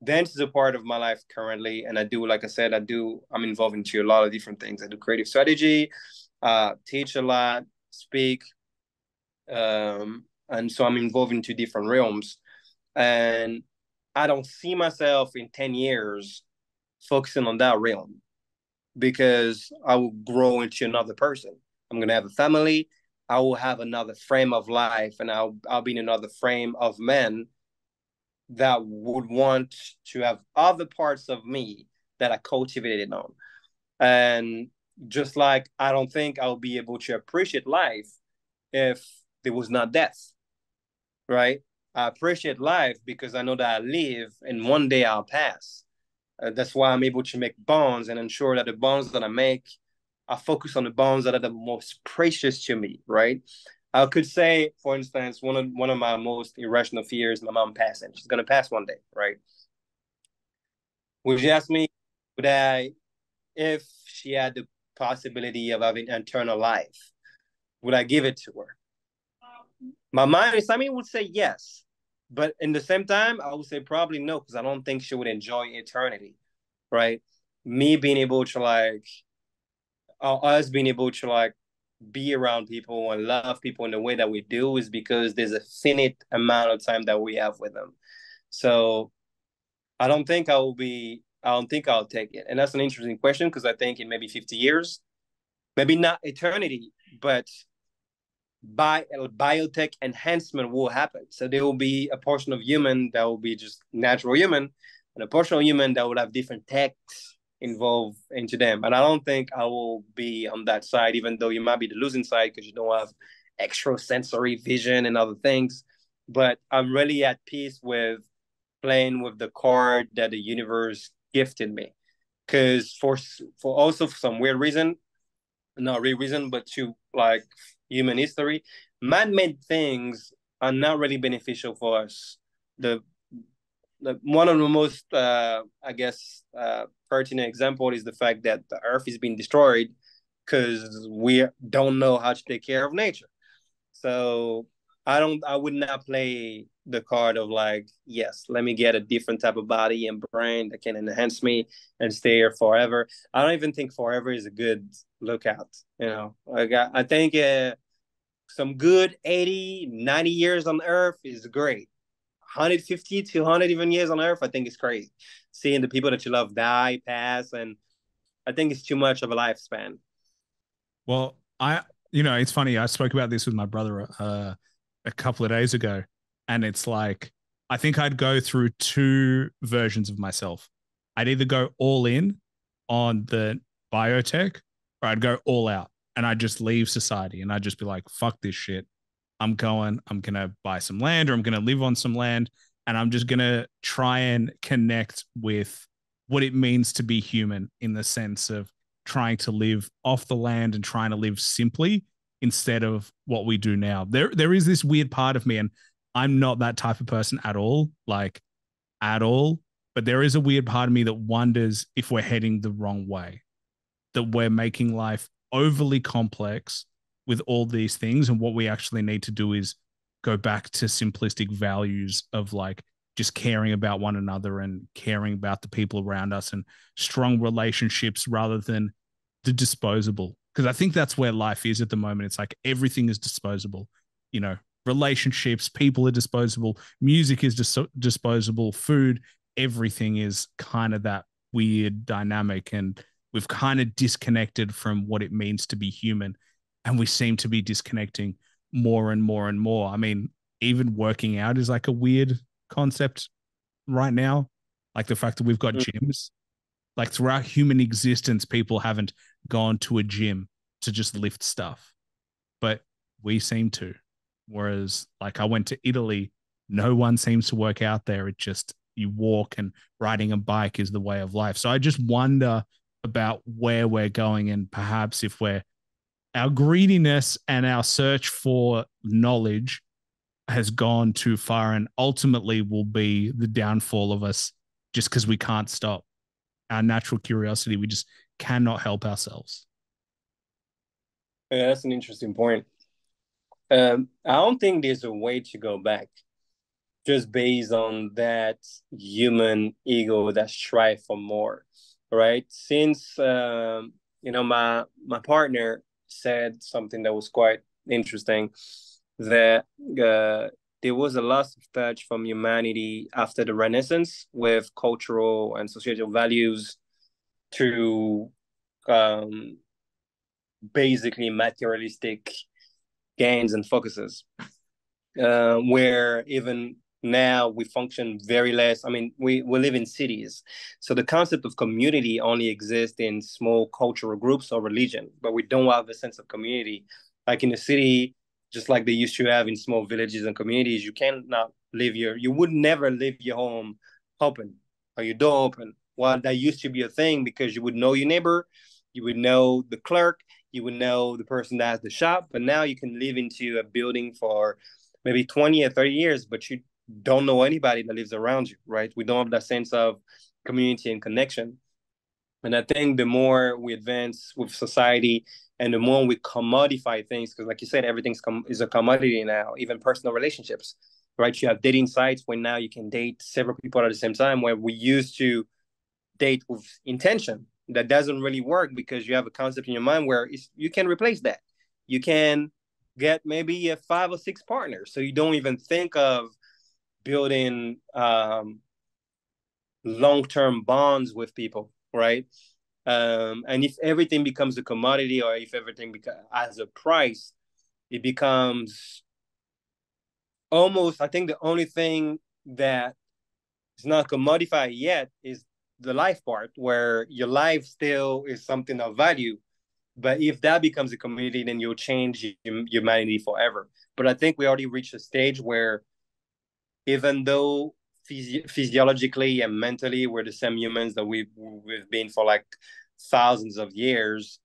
dance is a part of my life currently. And I do, like I said, I'm involved into a lot of different things. I do creative strategy, teach a lot, speak. And so I'm involved into different realms. And I don't see myself in 10 years focusing on that realm because I will grow into another person. I'm gonna have a family. I will have another frame of life, and I'll be in another frame of men that would want to have other parts of me that I cultivated on. And just like I don't think I'll be able to appreciate life if there was not death, right? I appreciate life because I know that I live and one day I'll pass. That's why I'm able to make bonds and ensure that the bonds that I make, I focus on the bonds that are the most precious to me, right? I could say, for instance, one of my most irrational fears, my mom passing. She's gonna pass one day, right? Would you ask me, would I, if she had the possibility of having eternal life, would I give it to her? My mind, I mean, would say yes, but in the same time, I would say probably no, because I don't think she would enjoy eternity, right? Me being able to like, us being able to like be around people and love people in the way that we do is because there's a finite amount of time that we have with them. So I don't think I'll take it. And that's an interesting question because I think in maybe 50 years, maybe not eternity, but biotech enhancement will happen. So there will be a portion of human that will be just natural human, and a portion of human that would have different techs involved into them. And I don't think I will be on that side, even though you might be the losing side because you don't have extrasensory vision and other things. But I'm really at peace with playing with the card that the universe gifted me. Because for also for some weird reason, not real reason, but to like human history, man-made things are not really beneficial for us. The, the one of the most, I guess, pertinent example is the fact that the Earth is being destroyed because we don't know how to take care of nature. So I would not play the card of like, yes, let me get a different type of body and brain that can enhance me and stay here forever. I don't even think forever is a good lookout. You know, like I think some good 80, 90 years on Earth is great. 150 to 100 even years on Earth, I think is crazy. Seeing the people that you love die, pass, and I think it's too much of a lifespan. Well, it's funny. I spoke about this with my brother a couple of days ago, and it's like I think I'd go through two versions of myself. I'd either go all in on the biotech, or I'd go all out and I'd just leave society and I'd just be like, "Fuck this shit. I'm gonna buy some land, or I'm gonna live on some land, and I'm just gonna try and connect with what it means to be human in the sense of trying to live off the land and trying to live simply instead of what we do now. There is this weird part of me, and I'm not that type of person at all, like at all. But there is a weird part of me that wonders if we're heading the wrong way, that we're making life overly complex with all these things. And what we actually need to do is go back to simplistic values of like just caring about one another and caring about the people around us and strong relationships rather than the disposable. Because I think that's where life is at the moment. It's like everything is disposable, you know, relationships, people are disposable, music is disposable, food, everything is kind of that weird dynamic. And we've kind of disconnected from what it means to be human. And we seem to be disconnecting more and more and more. I mean, even working out is like a weird concept right now. Like the fact that we've got gyms. Like throughout human existence, people haven't gone to a gym to just lift stuff, but we seem to. Whereas, like, I went to Italy, no one seems to work out there. It just, you walk, and riding a bike is the way of life. So I just wonder about where we're going, and perhaps if our greediness and our search for knowledge has gone too far, and ultimately will be the downfall of us, just because we can't stop our natural curiosity. We just cannot help ourselves. Yeah, that's an interesting point. I don't think there's a way to go back just based on that human ego that strive for more, right? Since my partner said something that was quite interesting, that there was a loss of touch from humanity after the Renaissance with cultural and societal values to um, basically materialistic gains and focuses, where even now we function very less. I mean, we live in cities, so the concept of community only exists in small cultural groups or religion, but we don't have a sense of community. Like in the city, just like they used to have in small villages and communities, you cannot you would never leave your home open or your door open. Well, that used to be a thing because you would know your neighbor, you would know the clerk, you would know the person that has the shop, but now you can live into a building for maybe 20 or 30 years, but you don't know anybody that lives around you, right? We don't have that sense of community and connection. And I think the more we advance with society and the more we commodify things, because like you said, is a commodity now, even personal relationships, right? You have dating sites where now you can date several people at the same time, where we used to date with intention. That doesn't really work because you have a concept in your mind where you can replace that. You can get maybe a 5 or 6 partners. So you don't even think of building long-term bonds with people, right? And if everything becomes a commodity, or if everything has a price, it becomes almost, I think the only thing that is not commodified yet is the life part, where your life still is something of value. But if that becomes a community, then you'll change humanity forever. But I think we already reached a stage where, even though physiologically and mentally we're the same humans that we've been for like thousands of years,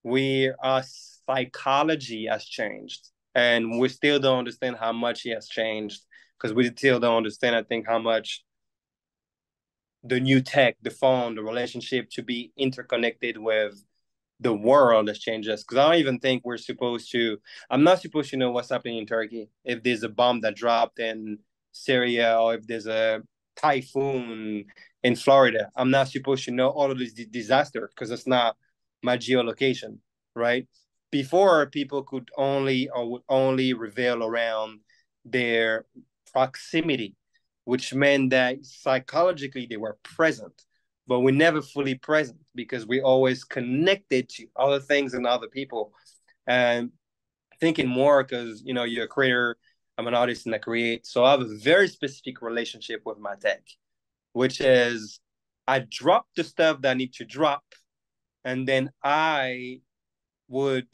our psychology has changed, and we still don't understand how much it has changed, because we still don't understand, I think, how much the new tech, the phone, the relationship to be interconnected with the world has changed us. Because I don't even think I'm not supposed to know what's happening in Turkey. If there's a bomb that dropped in Syria, or if there's a typhoon in Florida, I'm not supposed to know all of these disasters because it's not my geolocation, right? Before, people would only reveal around their proximity, which meant that psychologically they were present, but we're never fully present because we always connected to other things and other people. And thinking more, because you're a creator, I'm an artist and I create. So I have a very specific relationship with my tech, which is I drop the stuff that I need to drop, and then I would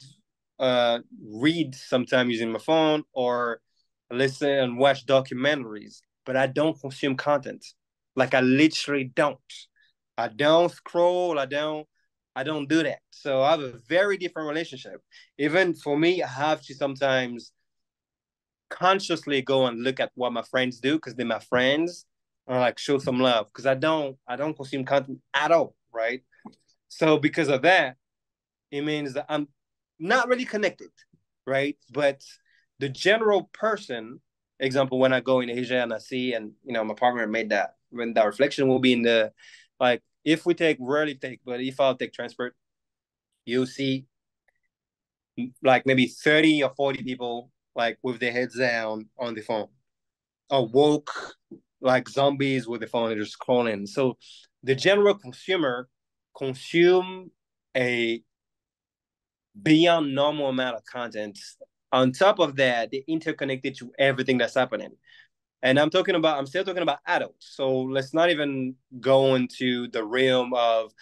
read sometime using my phone, or listen and watch documentaries, but I don't consume content. Like, I literally don't. I don't scroll. I don't do that. So I have a very different relationship. Even for me, I have to sometimes consciously go and look at what my friends do, because they're my friends, or like show some love, because I don't consume content at all, right? So because of that, it means that I'm not really connected, right? But the general person, example, when I go in Asia and I see, and my partner made that, when that reflection will be in the, like, if we rarely take, but if I'll take transport, you'll see like maybe 30 or 40 people like with their heads down on the phone, or woke like zombies with the phone and just scrolling. So the general consumer consume a beyond normal amount of content. On top of that, they're interconnected to everything that's happening. And I'm still talking about adults. So let's not even go into the realm of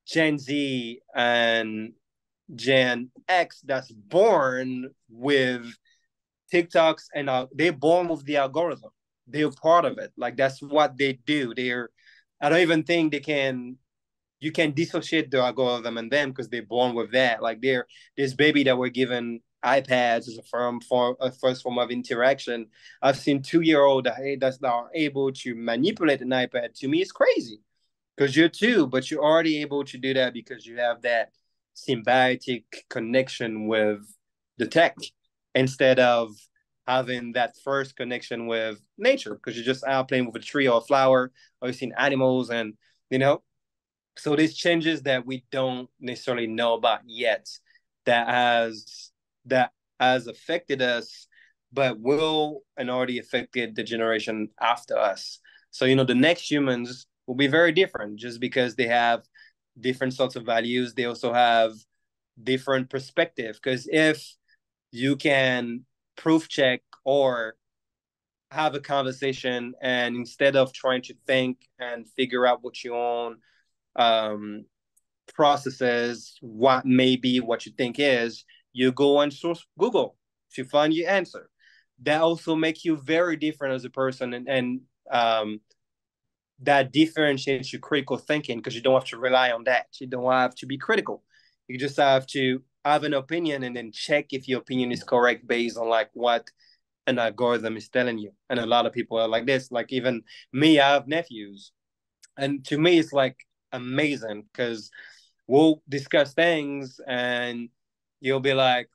Gen Z and Gen X that's born with TikToks, and they're born with the algorithm. They're part of it. Like that's what they do. I don't even think you can dissociate the algorithm and them because they're born with that. Like they're this baby that were given iPads as a first form of interaction. I've seen 2-year old that are able to manipulate an iPad. To me, it's crazy because you're two, but you're already able to do that because you have that symbiotic connection with the tech instead of having that first connection with nature because you're just out playing with a tree or a flower or you've seen animals and you know so these changes that we don't necessarily know about yet that has that has affected us but will and already affected the generation after us. So the next humans will be very different just because they have different sorts of values. They also have different perspective because if you can proof check or have a conversation and instead of trying to think and figure out what you own um, processes what may be what you think is, you go on source Google to find your answer. That also makes you very different as a person, and that differentiates your critical thinking because you don't have to rely on that. You don't have to be critical. You just have to have an opinion and then check if your opinion is correct based on like what an algorithm is telling you. And a lot of people are like this. Like even me, I have nephews, and to me, it's like amazing because we'll discuss things and you'll be like,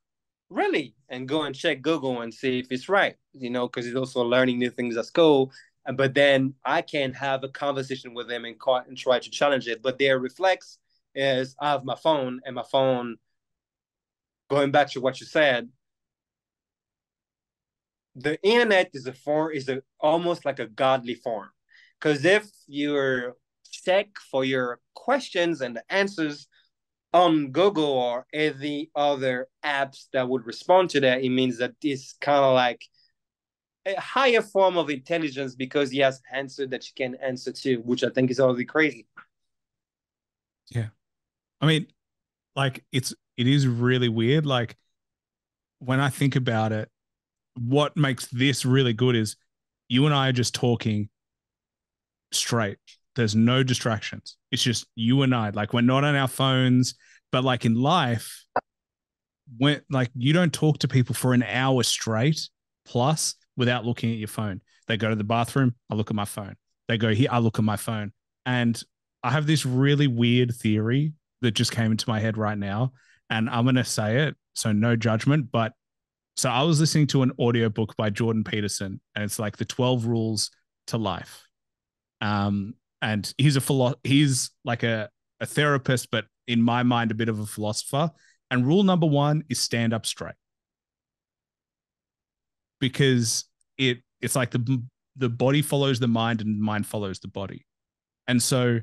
really? And go and check Google and see if it's right, because he's also learning new things at school. But then I can have a conversation with them and try to challenge it. But their reflex is I have my phone, and my phone, going back to what you said, the internet is almost like a godly form. Because if you're check for your questions and the answers on Google or any other apps that would respond to that, it means that it's kind of like a higher form of intelligence because he has answer that you can answer to, which I think is already crazy. Yeah. I mean, like it is really weird. Like when I think about it, what makes this really good is you and I are just talking straight. There's no distractions. It's just you and I. Like we're not on our phones, but like in life, when like you don't talk to people for an hour straight plus without looking at your phone. They go to the bathroom, I look at my phone. They go here, I look at my phone. And I have this really weird theory that just came into my head right now. And I'm going to say it. So no judgment. But so I was listening to an audiobook by Jordan Peterson, and it's like the 12 rules to life. And he's like a therapist, but in my mind, a bit of a philosopher. And rule number one is stand up straight, because it's like the body follows the mind and the mind follows the body. And so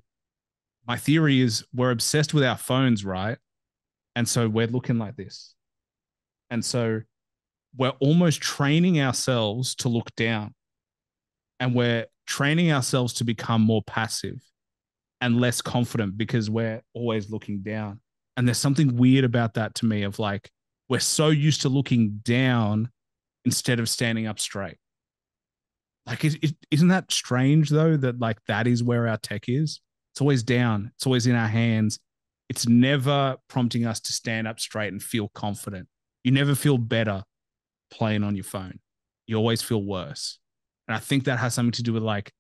my theory is we're obsessed with our phones, right? And so we're looking like this. And so we're almost training ourselves to look down, and we're training ourselves to become more passive and less confident because we're always looking down. And there's something weird about that to me of like, we're so used to looking down instead of standing up straight. Like, isn't that strange though, that like that is where our tech is? It's always down. It's always in our hands. It's never prompting us to stand up straight and feel confident. You never feel better playing on your phone. You always feel worse. And I think that has something to do with like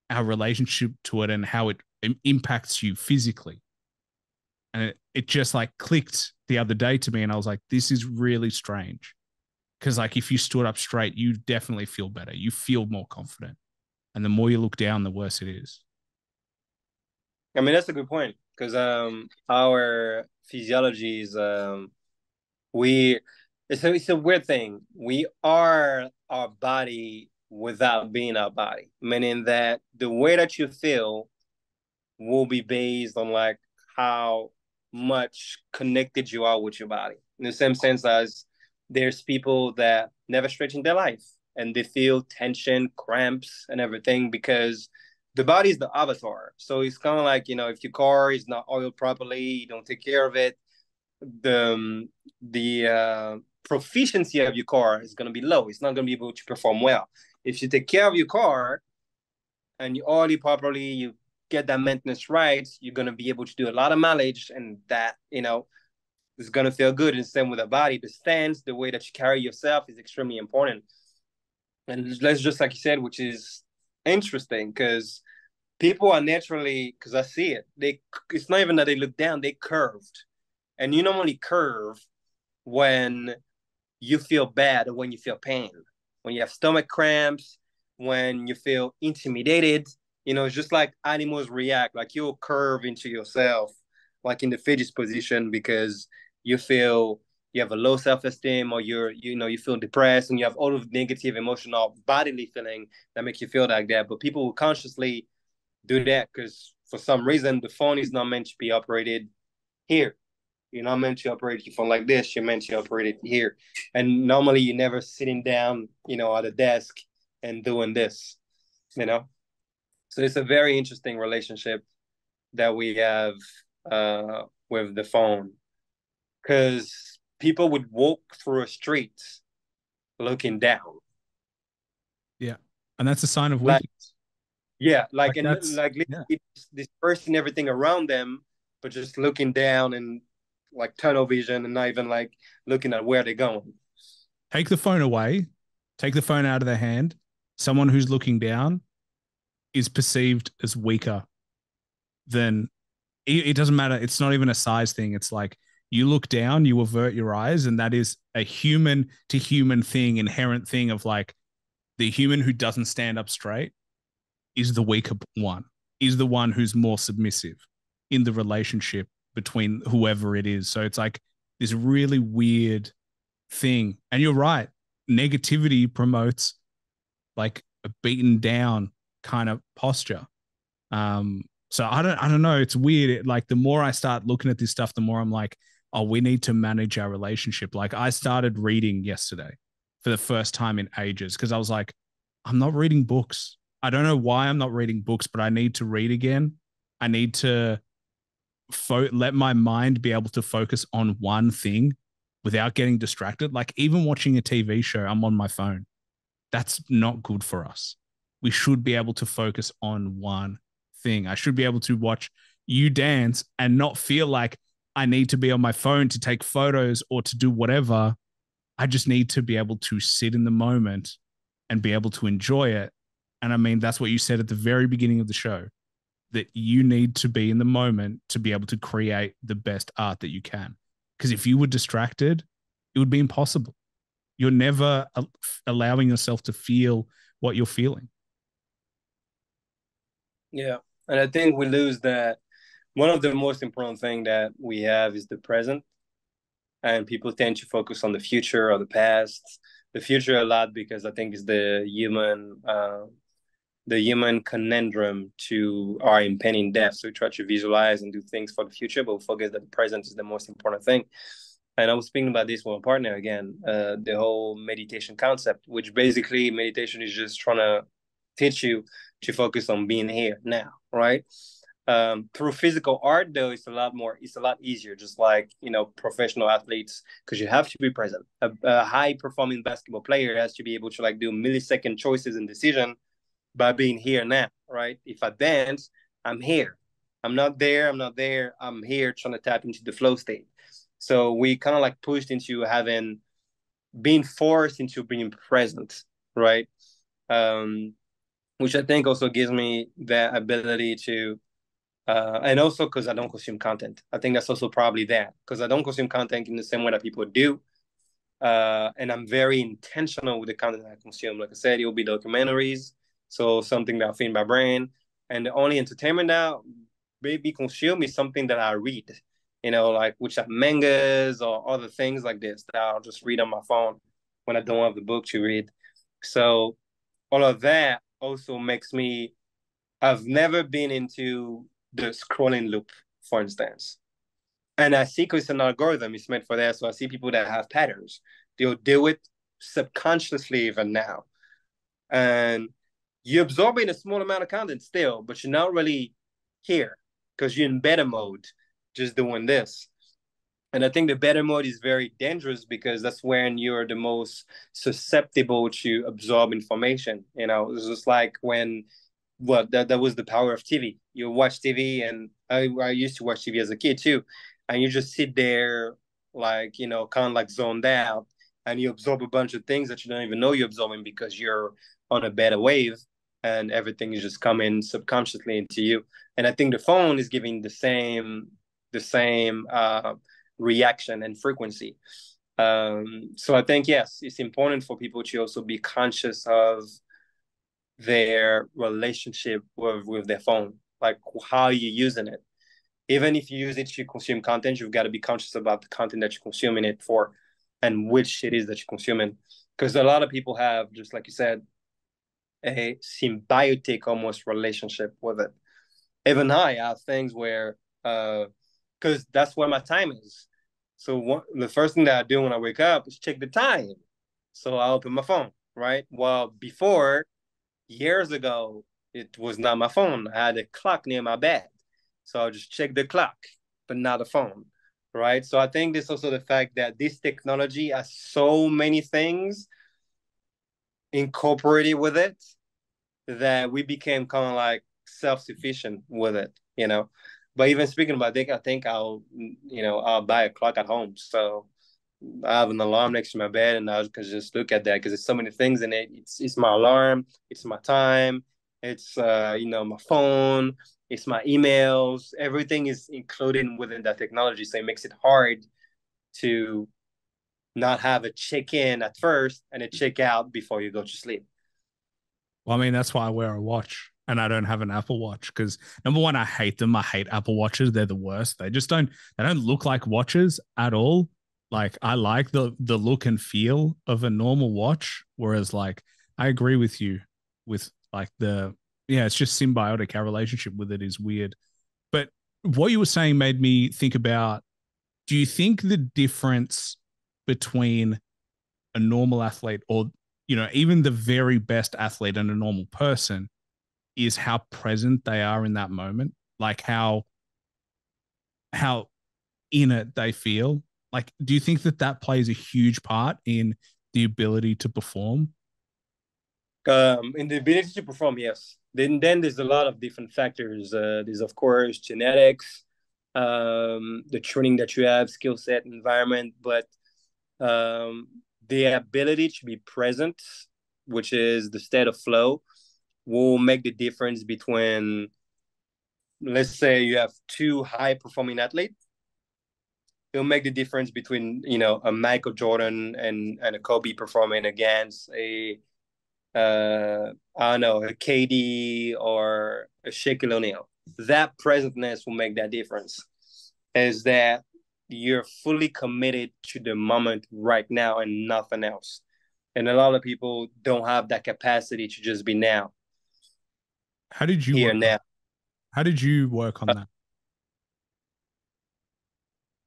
our relationship to it and how it impacts you physically. And it just like clicked the other day to me. And I was like, this is really strange. Because like if you stood up straight, you definitely feel better. You feel more confident. And the more you look down, the worse it is. I mean, that's a good point because our physiology is we it's a weird thing. We are our body without being our body, meaning that the way that you feel will be based on like how much connected you are with your body. In the same sense as there's people that never stretch in their life. and they feel tension, cramps, and everything because the body is the avatar. So it's kind of like, if your car is not oiled properly, you don't take care of it, the proficiency of your car is going to be low. It's not going to be able to perform well. If you take care of your car and you oil it properly, you get that maintenance right, you're going to be able to do a lot of mileage, and that, is going to feel good. And same with the body. The stance, the way that you carry yourself is extremely important. And that's just like you said, which is interesting because people are naturally, because I see it, it's not even that they look down, they curved. And you normally curve when you feel bad or when you feel pain, when you have stomach cramps, when you feel intimidated. It's just like animals react, like you'll curve into yourself, like in the fidget position, because you feel you have a low self-esteem, or you feel depressed, and you have all of negative emotional bodily feeling that makes you feel like that. But people will consciously do that because for some reason the phone is not meant to be operated here. You're not meant to operate your phone like this. You're meant to operate it here. And normally you're never sitting down, at a desk and doing this, So it's a very interesting relationship that we have with the phone, because people would walk through a street looking down. Yeah. And that's a sign of Like, weakness. yeah, Like that's, yeah. this person, everything around them, but just looking down and like tunnel vision and not even like looking at where they're going. Take the phone away, take the phone out of their hand. Someone who's looking down is perceived as weaker than, it doesn't matter. It's not even a size thing. It's like you look down, you avert your eyes, and that is a human to human thing, inherent thing of like the human who doesn't stand up straight is the weaker one, is the one who's more submissive in the relationship between whoever it is. So it's like this really weird thing. And you're right. Negativity promotes like a beaten down kind of posture. So I don't know. It's weird. Like the more I start looking at this stuff, the more I'm like, oh, we need to manage our relationship. Like I started reading yesterday for the first time in ages because I was like, I'm not reading books. I don't know why I'm not reading books, but I need to read again. I need to let my mind be able to focus on one thing without getting distracted. Like even watching a TV show, I'm on my phone. That's not good for us. We should be able to focus on one thing. I should be able to watch you dance and not feel like I need to be on my phone to take photos or to do whatever. I just need to be able to sit in the moment and be able to enjoy it. And I mean, that's what you said at the very beginning of the show, that you need to be in the moment to be able to create the best art that you can. Because if you were distracted, it would be impossible. You're never allowing yourself to feel what you're feeling. Yeah. And I think we lose that. One of the most important thing that we have is the present. And people tend to focus on the future or the past. The future a lot because I think is the human conundrum to our impending death. So we try to visualize and do things for the future, but we forget that the present is the most important thing. And I was speaking about this with my partner again, the whole meditation concept, which basically meditation is just trying to teach you to focus on being here now, right? Through physical art, though, it's a lot easier, just like, professional athletes, because you have to be present. A high performing basketball player has to be able to like do millisecond choices and decision by being here now, right? If I dance, I'm here. I'm not there. I'm here trying to tap into the flow state. So we kind of like pushed into being forced into being present, right? Which I think also gives me that ability to, and also because I don't consume content. I think that's also probably that, because I don't consume content in the same way that people do. And I'm very intentional with the content I consume. Like I said, it will be documentaries, so something that feed my brain. And the only entertainment that maybe consume is something that I read, like which are mangas or other things like this that I'll just read on my phone when I don't have the book to read. So all of that also makes me, I've never been into the scrolling loop, for instance. And I see because an algorithm is meant for that. So I see people that have patterns. They'll do it subconsciously even now. and you're absorbing a small amount of content still, but you're not really here because you're in beta mode, just doing this. And I think the beta mode is very dangerous because that's when you're the most susceptible to absorb information. You know, it's just like when that was the power of TV. You watch TV, and I used to watch TV as a kid too, and you just sit there like, you know, kind of like zoned out, and you absorb a bunch of things that you don't even know you're absorbing because you're on a beta wave, and everything is just coming subconsciously into you. And I think the phone is giving the same reaction and frequency. So I think, yes, it's important for people to also be conscious of their relationship with their phone, like how you're using it. Even if you use it to consume content, you've got to be conscious about the content that you're consuming it for and which it is that you're consuming. Because a lot of people have, just like you said, a symbiotic almost relationship with it. Even I have things where, because that's where my time is. So the first thing that I do when I wake up is check the time. So I open my phone, right? Well, before, years ago, it was not my phone. I had a clock near my bed. So I'll just check the clock, but not the phone, right? So I think there's also the fact that this technology has so many things incorporated with it that we became kind of like self-sufficient with it, you know. But even speaking about it, I think I'll buy a clock at home. So I have an alarm next to my bed, and I can just look at that because there's so many things in it. It's my alarm, it's my time, it's my phone, it's my emails. Everything is included within that technology, so it makes it hard to not have a check-in at first and a check-out before you go to sleep. Well, I mean, that's why I wear a watch and I don't have an Apple Watch because number one, I hate them. I hate Apple Watches. They're the worst. They don't look like watches at all. Like I like the look and feel of a normal watch. Whereas like I agree with you with like it's just symbiotic. Our relationship with it is weird. But what you were saying made me think about, do you think the difference between a normal athlete or, you know, even the very best athlete and a normal person is how present they are in that moment? Like how in it they feel? Like, do you think that plays a huge part in the ability to perform? In the ability to perform, yes. Then there's a lot of different factors. There's of course genetics, the training that you have, skill set, environment, but the ability to be present, which is the state of flow, will make the difference between, let's say you have two high performing athletes. It'll make the difference between, you know, a Michael Jordan and a Kobe performing against I don't know, a KD or a Shaquille O'Neal. That presentness will make that difference. Is that you're fully committed to the moment right now and nothing else. And a lot of people don't have that capacity to just be now, How did you here work now. How did you work on that?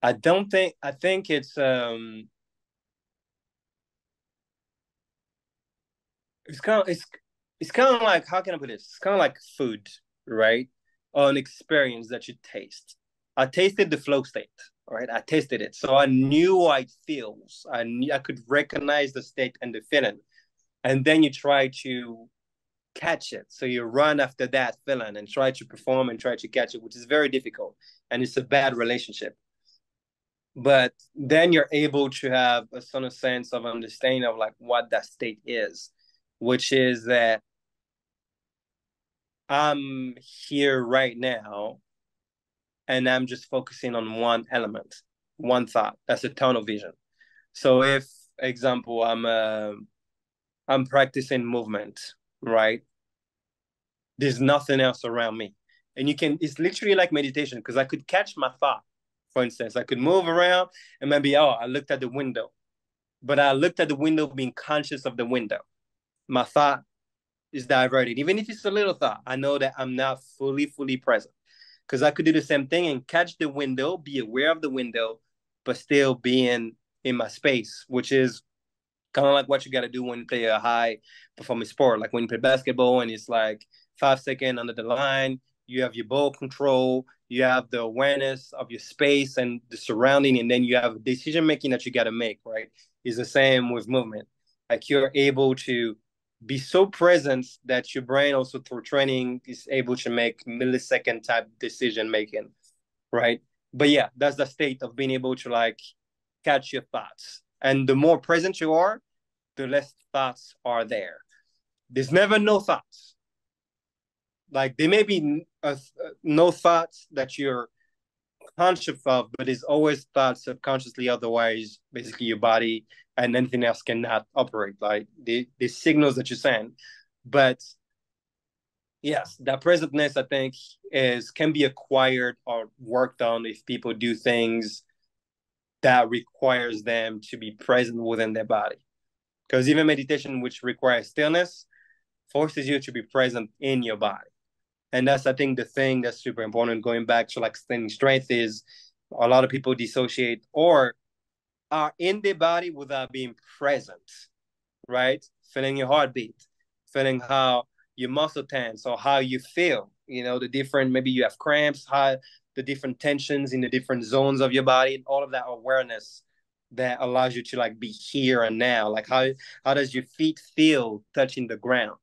I think it's kind of like, how can I put this? It's kind of like food, right? Or an experience that you taste. I tasted the flow state, right? I tasted it, so I knew how it feels. I could recognize the state and the feeling, and then you try to catch it. So you run after that feeling and try to perform and try to catch it, which is very difficult, and it's a bad relationship. But then you're able to have a sort of sense of understanding of like what that state is, which is that I'm here right now and I'm just focusing on one element, one thought. That's a tunnel vision. So if, example, I'm practicing movement, right? There's nothing else around me. And it's literally like meditation because I could catch my thought. For instance, I could move around and maybe, oh, I looked at the window, but I looked at the window being conscious of the window. My thought is diverted. Even if it's a little thought, I know that I'm not fully present because I could do the same thing and catch the window, be aware of the window, but still being in my space, which is Kind of like what you got to do when you play a high performance sport, like when you play basketball and it's like 5 seconds under the line, you have your ball control, you have the awareness of your space and the surrounding, and then you have decision making that you got to make, right? It's the same with movement. Like you're able to be so present that your brain also through training is able to make millisecond type decision making, right? But yeah, that's the state of being able to like catch your thoughts. And the more present you are, the less thoughts are there. There's never no thoughts. Like there may be no thoughts that you're conscious of, but there's always thoughts subconsciously. Otherwise, basically your body and anything else cannot operate. Like the signals that you send. But yes, that presentness I think can be acquired or worked on if people do things that requires them to be present within their body. Because even meditation, which requires stillness, forces you to be present in your body. And that's, I think, the thing that's super important. Going back to like standing strength is a lot of people dissociate or are in their body without being present, right? Feeling your heartbeat, feeling how your muscle tense or how you feel, the different, maybe you have cramps, how the different tensions in the different zones of your body, all of that awareness that allows you to like be here and now. Like how does your feet feel touching the ground?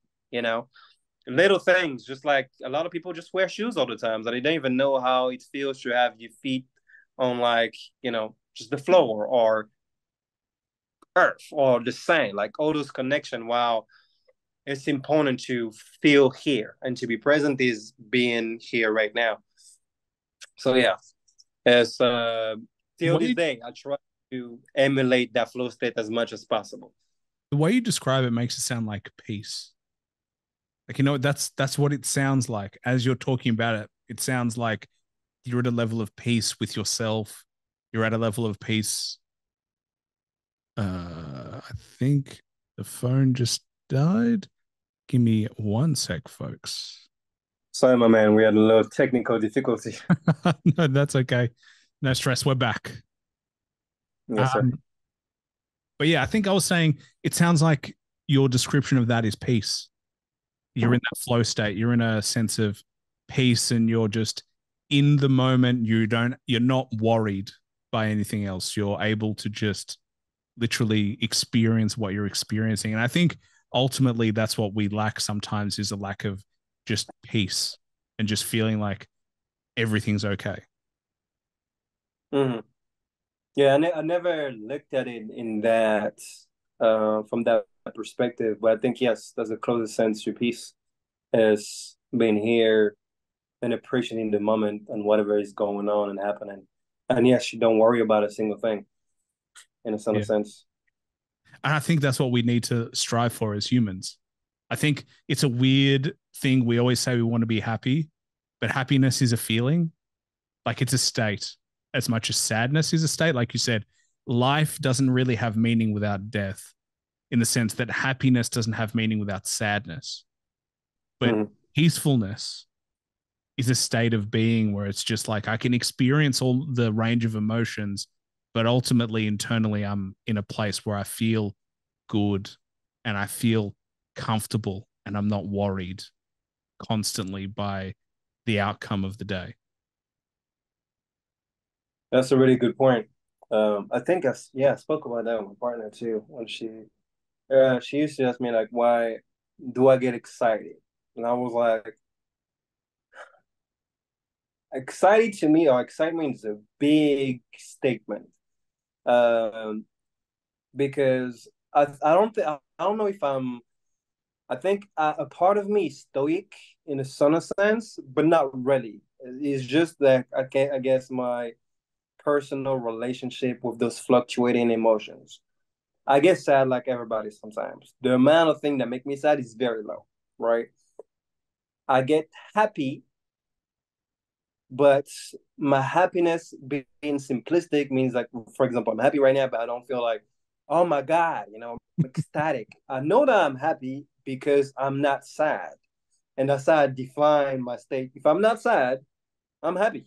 Little things, just like a lot of people just wear shoes all the time, so they don't even know how it feels to have your feet on like just the floor or earth or the sand, like all those connection. Wow, it's important to feel here and to be present is being here right now. So yeah, as till this day, I try to emulate that flow state as much as possible. The way you describe it makes it sound like peace. Like, that's what it sounds like. As you're talking about it, it sounds like you're at a level of peace with yourself. You're at a level of peace. I think the phone just died. Give me 1 sec, folks. Sorry, my man. We had a little technical difficulty. No, that's okay. No stress. We're back. Yes, sir. But yeah, I think I was saying it sounds like your description of that is peace. You're in that flow state. You're in a sense of peace and you're just in the moment. You're not worried by anything else. You're able to just literally experience what you're experiencing. And I think ultimately that's what we lack sometimes is a lack of just peace and just feeling like everything's okay. Mm-hmm. Yeah, I never looked at it in that from that perspective, but I think yes, that's the closest sense to peace is being here and appreciating the moment and whatever is going on and happening. And yes, you don't worry about a single thing in a sense. And I think that's what we need to strive for as humans. I think it's a weird thing. We always say we want to be happy, but happiness is a feeling, like it's a state as much as sadness is a state. Like you said, life doesn't really have meaning without death, in the sense that happiness doesn't have meaning without sadness. But peacefulness is a state of being where it's just like I can experience all the range of emotions, but ultimately internally I'm in a place where I feel good and I feel comfortable and I'm not worried constantly by the outcome of the day. That's a really good point. I think I spoke about that with my partner too when she used to ask me like, why do I get excited? And I was like, excited to me or excitement is a big statement. Because I don't know if I think a part of me is stoic in a sort of sense, but not really. It's just that I guess my personal relationship with those fluctuating emotions. I get sad like everybody sometimes. The amount of things that make me sad is very low, right? I get happy, but my happiness being simplistic means like, for example, I'm happy right now, but I don't feel like, oh my God, I'm ecstatic. I know that I'm happy because I'm not sad. And that's how I define my state. If I'm not sad, I'm happy.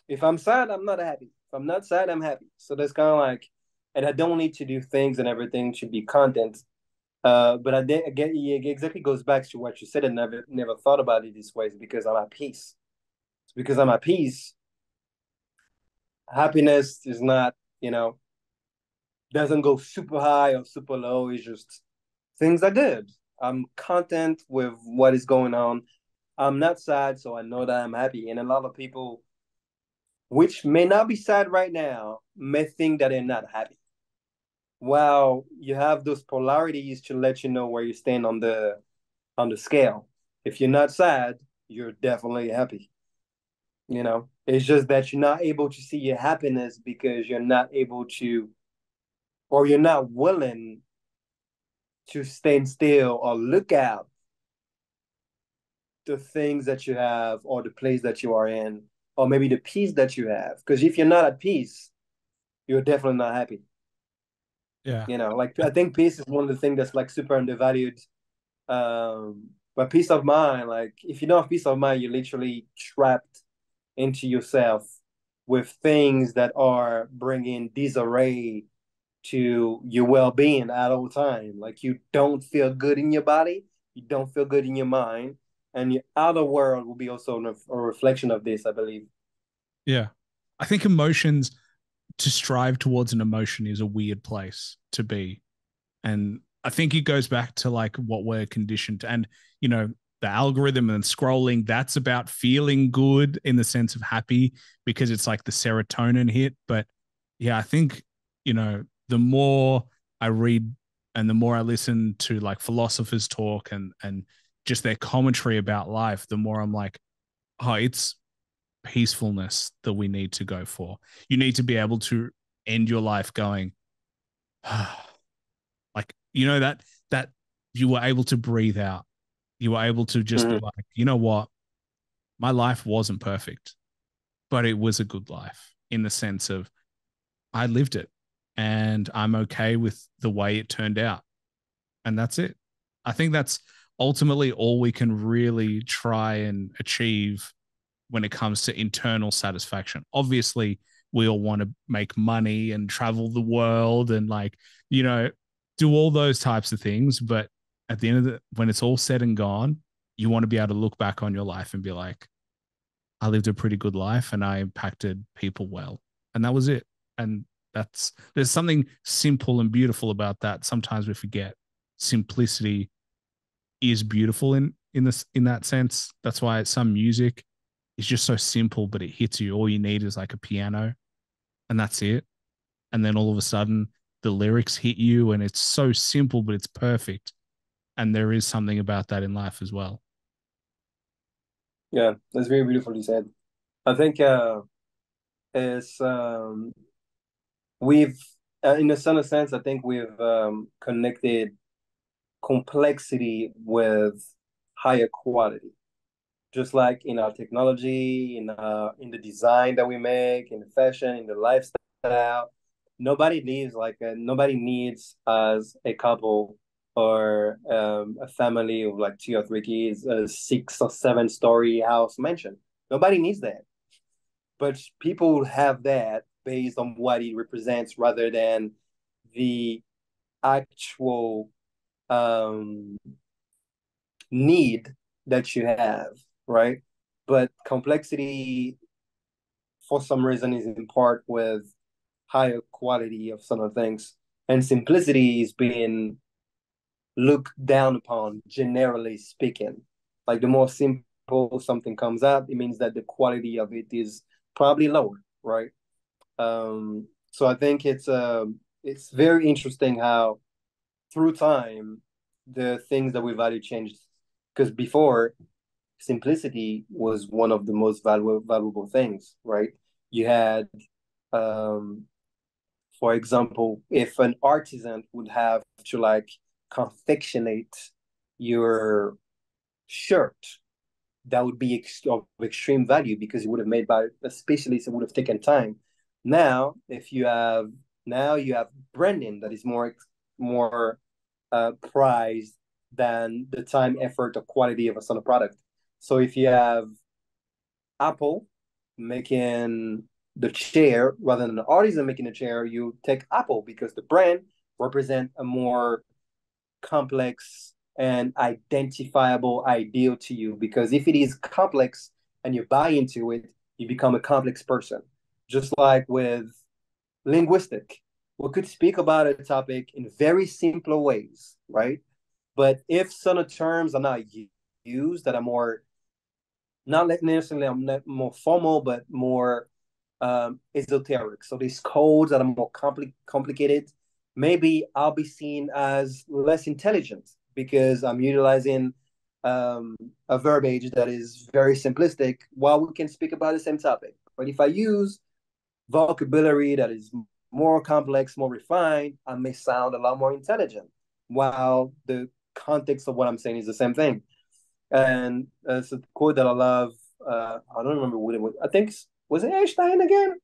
If I'm sad, I'm not happy. If I'm not sad, I'm happy. So that's kind of like and I don't need to do things and everything to be content. But again, it exactly goes back to what you said. And never thought about it this way. It's because I'm at peace. It's because I'm at peace. Happiness is not, doesn't go super high or super low. It's just things are good. I'm content with what is going on. I'm not sad, so I know that I'm happy. And a lot of people, which may not be sad right now, may think that they're not happy. Well, you have those polarities to let you know where you stand on the scale. If you're not sad, you're definitely happy. It's just that you're not able to see your happiness because you're not able to, or you're not willing to stand still or look out the things that you have or the place that you are in, or maybe the peace that you have. Because if you're not at peace, you're definitely not happy. Yeah. Like I think peace is one of the things that's like super undervalued. But peace of mind, like if you don't have peace of mind, you're literally trapped into yourself with things that are bringing disarray to your well-being at all time. Like you don't feel good in your body, you don't feel good in your mind, and your outer world will be also a reflection of this, I believe. Yeah. I think emotions, to strive towards an emotion is a weird place to be. And I think it goes back to like what we're conditioned to. And, the algorithm and scrolling, that's about feeling good in the sense of happy because it's like the serotonin hit. But yeah, I think, the more I read and the more I listen to like philosophers talk and just their commentary about life, the more I'm like, oh, it's peacefulness that we need to go for. You need to be able to end your life going, like, that you were able to breathe out. You were able to just be Mm-hmm. like, you know what? My life wasn't perfect, but it was a good life in the sense of I lived it and I'm okay with the way it turned out. And that's it. I think that's ultimately all we can really try and achieve when it comes to internal satisfaction. Obviously, we all want to make money and travel the world and like, do all those types of things. But at the end of when it's all said and gone, you want to be able to look back on your life and be like, I lived a pretty good life and I impacted people well. And that was it. And there's something simple and beautiful about that. Sometimes we forget simplicity is beautiful in that sense. That's why some music is just so simple, but it hits you. All you need is like a piano, and that's it. And then all of a sudden, the lyrics hit you, and it's so simple, but it's perfect. And there is something about that in life as well. Yeah, that's very beautifully said. I think it's we've in a certain sense, I think we've connected complexity with higher quality. Just like in our technology, in the design that we make, in the fashion, in the lifestyle, nobody needs as a couple or a family of like 2 or 3 kids, a 6 or 7 story house mansion. Nobody needs that, but people have that based on what it represents rather than the actual um, need that you have, right? But complexity, for some reason, is in part with higher quality of some of things, and simplicity is being looked down upon, generally speaking. Like the more simple something comes out, it means that the quality of it is probably lower, right? So I think it's very interesting how through time the things that we value changed. Because before, simplicity was one of the most valuable things, right? You had, um, for example, if an artisan would have to like confectionate your shirt, that would be of extreme value because it would have made by a specialist. It would have taken time. Now, if you have now you have branding that is more prized than the time, effort, or quality of a sort of product. So if you have Apple making the chair rather than the artisan making the chair, you take Apple because the brand represent a more complex and identifiable ideal to you. Because if it is complex and you buy into it, you become a complex person. Just like with linguistic, we could speak about a topic in very simple ways, right? But if some terms are not used that are more not necessarily more formal, but more esoteric. So these codes that are more complicated, maybe I'll be seen as less intelligent because I'm utilizing a verbiage that is very simplistic while we can speak about the same topic. But if I use vocabulary that is more complex, more refined, I may sound a lot more intelligent while the context of what I'm saying is the same thing. And it's a quote that I love. I don't remember what it was. I think was it Einstein again?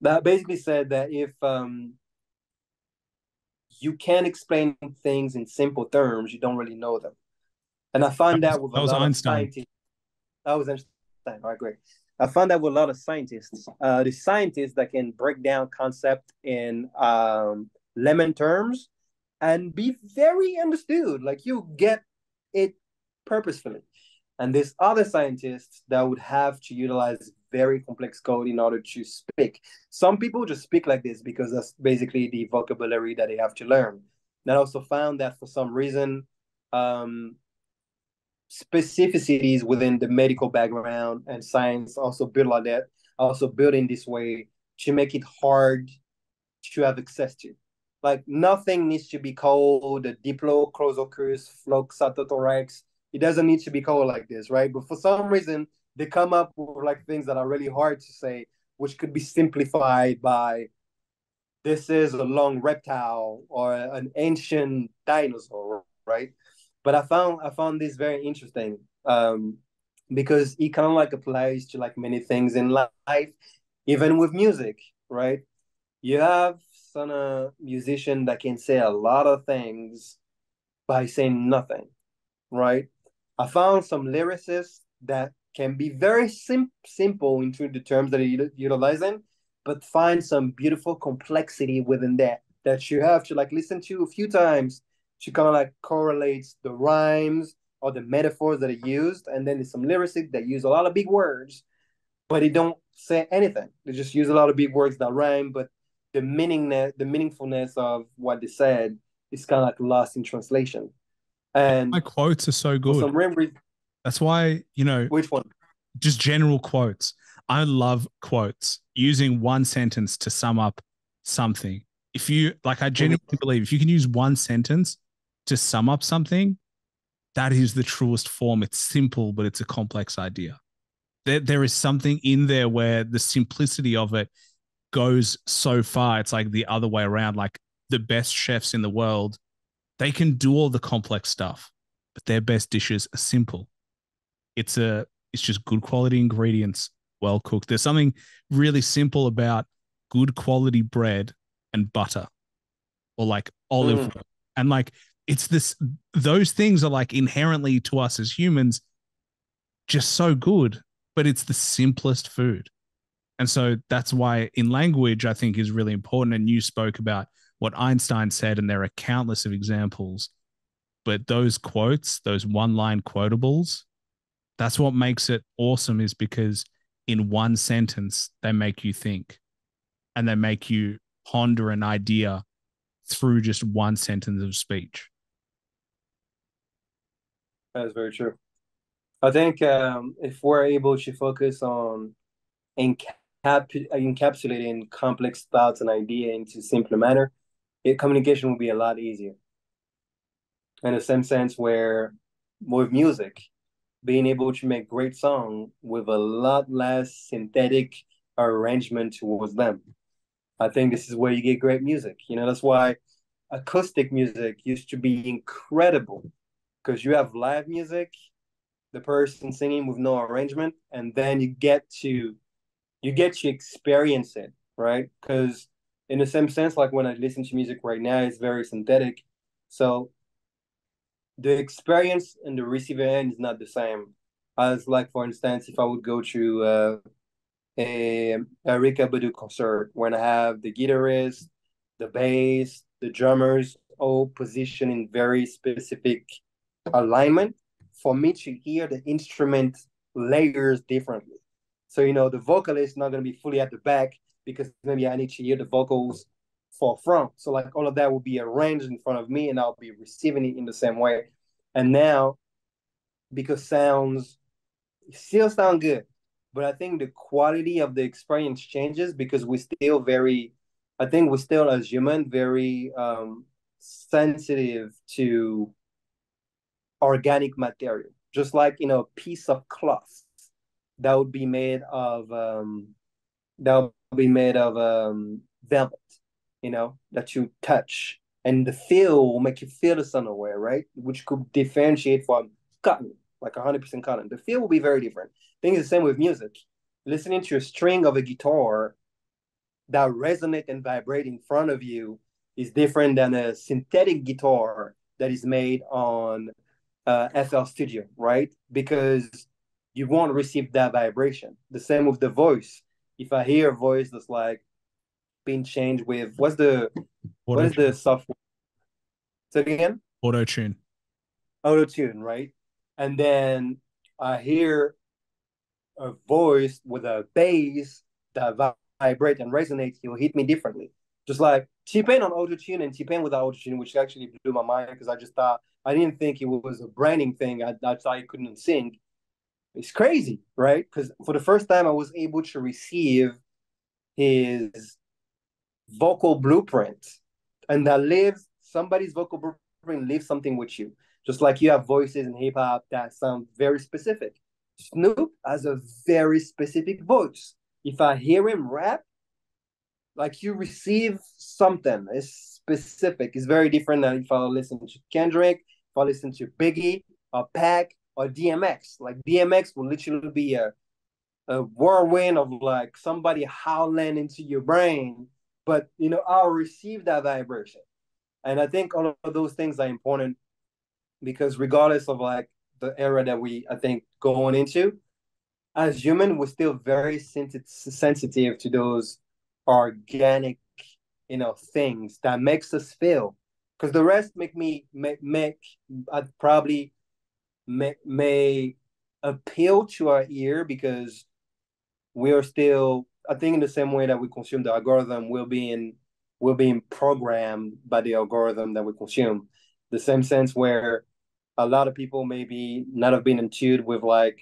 That basically said that if you can't explain things in simple terms, you don't really know them. And I find that with a was lot of Einstein. scientists. That was Einstein. All right, great. I found that with a lot of scientists. The scientists that can break down concept in layman terms and be very understood. Like you get it purposefully. And there's other scientists that would have to utilize very complex code in order to speak. Some people just speak like this because that's basically the vocabulary that they have to learn. And I also found that for some reason, specificities within the medical background and science also built like that, also built in this way to make it hard to have access to. Like nothing needs to be called a diplocrosocus floxatothorax. It doesn't need to be called like this, right? But for some reason, they come up with like things that are really hard to say, which could be simplified by this is a long reptile or an ancient dinosaur, right? But I found this very interesting because it kind of like applies to like many things in life, even with music, right? You have some musician that can say a lot of things by saying nothing, right? I found some lyricists that can be very simple into the terms that they're utilizing, but find some beautiful complexity within that you have to like listen to a few times to kind of like correlates the rhymes or the metaphors that are used. And then there's some lyricists that use a lot of big words, but they don't say anything. They just use a lot of big words that rhyme, but the meaningfulness of what they said is kind of like lost in translation. My And quotes are so for good. some reason, That's why, which one? just general quotes. I love quotes, using one sentence to sum up something. If you like, I Mhm. genuinely believe if you can use one sentence to sum up something, that is the truest form. It's simple, but it's a complex idea. There is something in there where the simplicity of it goes so far. It's like the other way around. Like the best chefs in the world, they can do all the complex stuff, but their best dishes are simple. It's just good quality ingredients, well cooked. There's something really simple about good quality bread and butter, or like olive Mm. oil. And like it's this those things are like inherently to us as humans just so good, but it's the simplest food. And so that's why in language I think is really important. And you spoke about what Einstein said, and there are countless of examples. But those quotes, those one line quotables, that's what makes it awesome, is because in one sentence they make you think, and they make you ponder an idea through just one sentence of speech. That is very true. I think if we're able to focus on encapsulating complex thoughts and idea into simpler manner, communication will be a lot easier. In the same sense where with music, being able to make great song with a lot less synthetic arrangement towards them. I think this is where you get great music. That's why acoustic music used to be incredible because you have live music, the person singing with no arrangement, and then you get to experience it, right? Because in the same sense, like when I listen to music right now, it's very synthetic. So the experience in the receiver end is not the same as, like, for instance, if I would go to a Erykah Badu concert when I have the guitarist, the bass, the drummers all positioned in very specific alignment for me to hear the instrument layers differently. So, the vocalist is not going to be fully at the back because maybe I need to hear the vocals for front. So, like, all of that will be arranged in front of me and I'll be receiving it in the same way. And now, because sounds still sound good, but I think the quality of the experience changes because I think we're still as human very sensitive to organic material, just like a piece of cloth that would be made of velvet, that you touch, and the feel will make you feel the sun away, right? Which could differentiate from cotton, like 100% cotton. The feel will be very different. I think it's the same with music. Listening to a string of a guitar that resonate and vibrate in front of you is different than a synthetic guitar that is made on FL Studio, right? Because you won't receive that vibration. The same with the voice. If I hear a voice that's like being changed with what is the software? Say it again. Auto tune. Auto tune, right? And then I hear a voice with a bass that vibrate and resonate. It will hit me differently. Just like T-Pain on auto tune and T-Pain without auto tune, which actually blew my mind because I didn't think it was a branding thing. I thought he couldn't sing. It's crazy, right? Because for the first time, I was able to receive his vocal blueprint, and somebody's vocal blueprint leaves something with you. Just like you have voices in hip hop that sound very specific. Snoop has a very specific voice. If I hear him rap, like you receive something. It's specific. It's very different than if I listen to Kendrick, if I listen to Biggie, or Pac, or DMX. Like DMX will literally be a whirlwind of like somebody howling into your brain, but I'll receive that vibration. And I think all of those things are important because regardless of like the era that I think going into, as human, we're still very sensitive to those organic, things that makes us feel. Because the rest I'd probably may appeal to our ear because we are still, I think, in the same way that we consume the algorithm, we're being programmed by the algorithm that we consume. The same sense where a lot of people maybe not have been in tune with like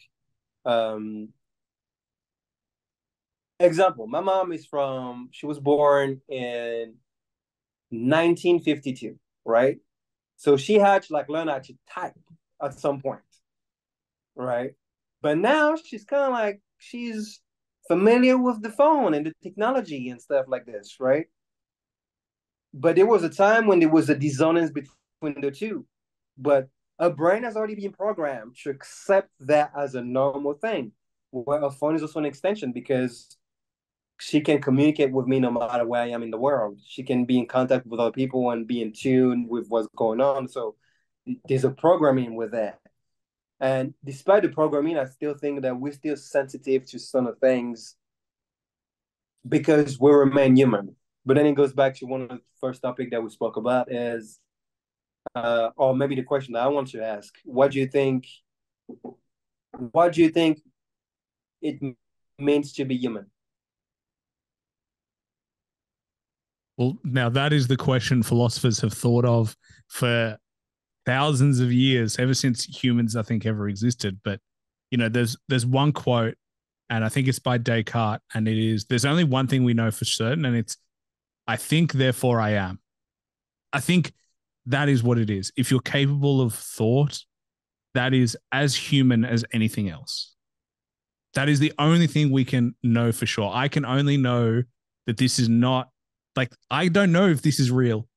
example, my mom she was born in 1952, right? So she had to like learn how to type at some point, right? But now she's kind of like, she's familiar with the phone and the technology and stuff like this, right? But there was a time when there was a dissonance between the two. But her brain has already been programmed to accept that as a normal thing. Well, a phone is also an extension because she can communicate with me no matter where I am in the world. She can be in contact with other people and be in tune with what's going on. So there's a programming with that. And despite the programming, I still think that we're still sensitive to some of things because we remain human. But then it goes back to one of the first topic that we spoke about is, or maybe the question that I want to ask: What do you think? What do you think it means to be human? Well, now that is the question philosophers have thought of for thousands of years, ever since humans, I think, ever existed. But there's one quote, and I think it's by Descartes, and it is: "There's only one thing we know for certain, and it's I think, therefore I am." I think that is what it is. If you're capable of thought, that is as human as anything else. That is the only thing we can know for sure. I can only know that this is not, like, I don't know if this is real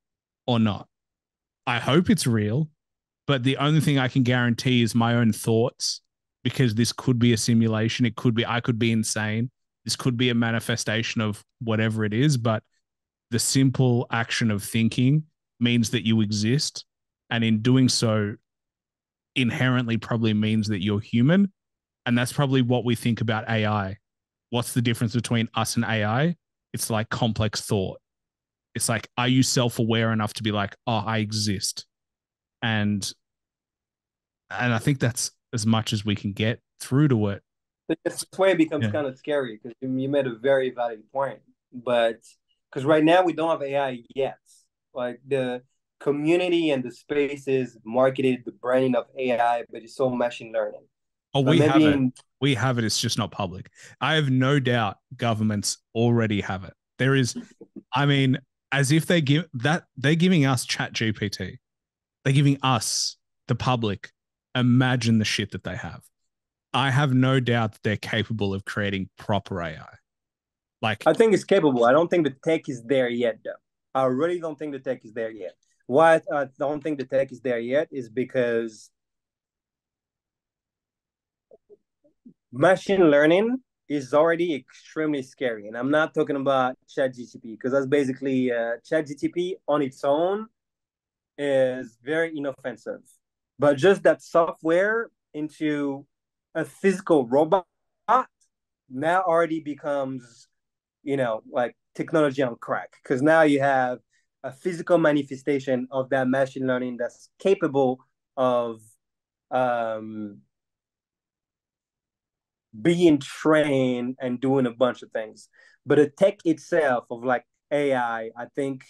or not. I hope it's real, but the only thing I can guarantee is my own thoughts, because this could be a simulation. I could be insane. This could be a manifestation of whatever it is, but the simple action of thinking means that you exist. And in doing so, inherently probably means that you're human. And that's probably what we think about AI. what's the difference between us and AI? It's like complex thought. It's like, are you self-aware enough to be like, oh, I exist? And I think that's as much as we can get through to it. This way it becomes Yeah. kind of scary because you made a very valid point. But because right now we don't have AI yet. Like the community and the spaces marketed the branding of AI, but it's all machine learning. Oh, But we have maybe it. in We have it. It's just not public. I have no doubt governments already have it. There is, I mean, as if they give that, they're giving us Chat GPT. They're giving us, the public, imagine the shit that they have. I have no doubt that they're capable of creating proper AI. Like, I think it's capable. I don't think the tech is there yet, though. I really don't think the tech is there yet. Why I don't think the tech is there yet is because machine learning is already extremely scary. And I'm not talking about ChatGPT because that's basically ChatGPT on its own is very inoffensive. But just that software into a physical robot now already becomes, like technology on crack. Because now you have a physical manifestation of that machine learning that's capable of um, being trained and doing a bunch of things. But the tech itself of like I think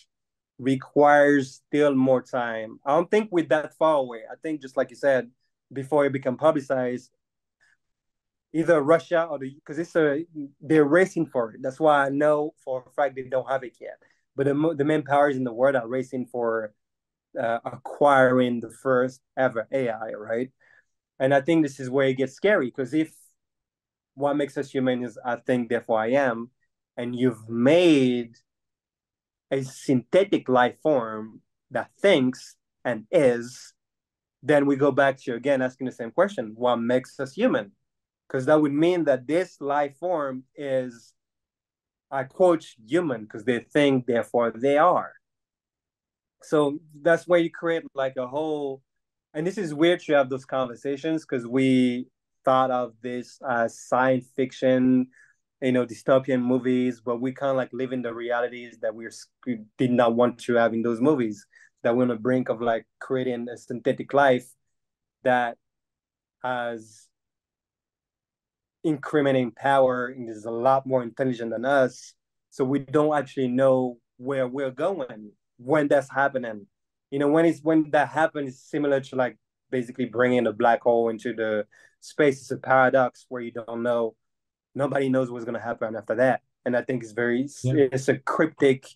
requires still more time. I don't think we're that far away. I think just like you said, before it become publicized, either Russia or because they're racing for it. That's why I know for a fact they don't have it yet. But the main powers in the world are racing for acquiring the first ever AI, right? And I think this is where it gets scary because if what makes us human is I think, therefore I am, and you've made a synthetic life form that thinks and is, then we go back to again asking the same question: what makes us human? Because that would mean that this life form is, I quote, human because they think, therefore they are. So that's where you create like a whole, and this is weird to have those conversations because we thought of this as science fiction, dystopian movies, but we kind of like live in the realities that we did not want to have in those movies. That we're on the brink of like creating a synthetic life that has incriminating power and is a lot more intelligent than us. So we don't actually know where we're going when that's happening. When that happens, it's similar to like basically bringing a black hole into the space. It's a paradox where you don't know. Nobody knows what's going to happen after that. And I think it's a cryptic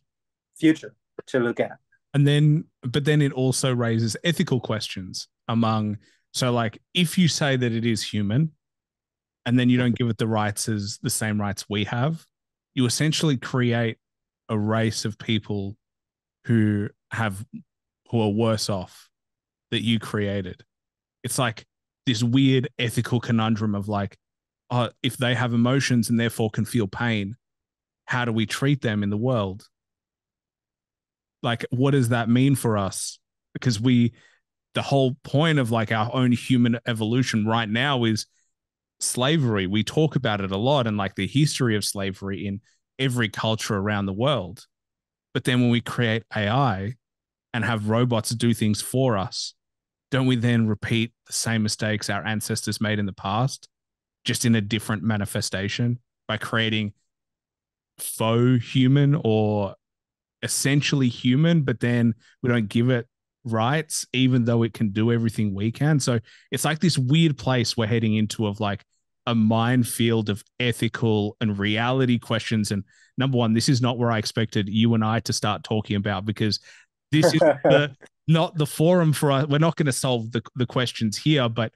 future to look at. But then it also raises ethical questions so like, if you say that it is human and then you don't give it the same rights we have, you essentially create a race of people who are worse off that you created. It's like this weird ethical conundrum of like, oh, if they have emotions and therefore can feel pain, how do we treat them in the world? Like, what does that mean for us? Because the whole point of like our own human evolution right now is slavery. We talk about it a lot and like the history of slavery in every culture around the world. But then when we create AI and have robots do things for us, don't we then repeat the same mistakes our ancestors made in the past, just in a different manifestation by creating faux human or essentially human, but then we don't give it rights, even though it can do everything we can? So it's like this weird place we're heading into of like a minefield of ethical and reality questions. And number one, this is not where I expected you and I to start talking about, because this is not the forum for us. We're not going to solve the questions here, but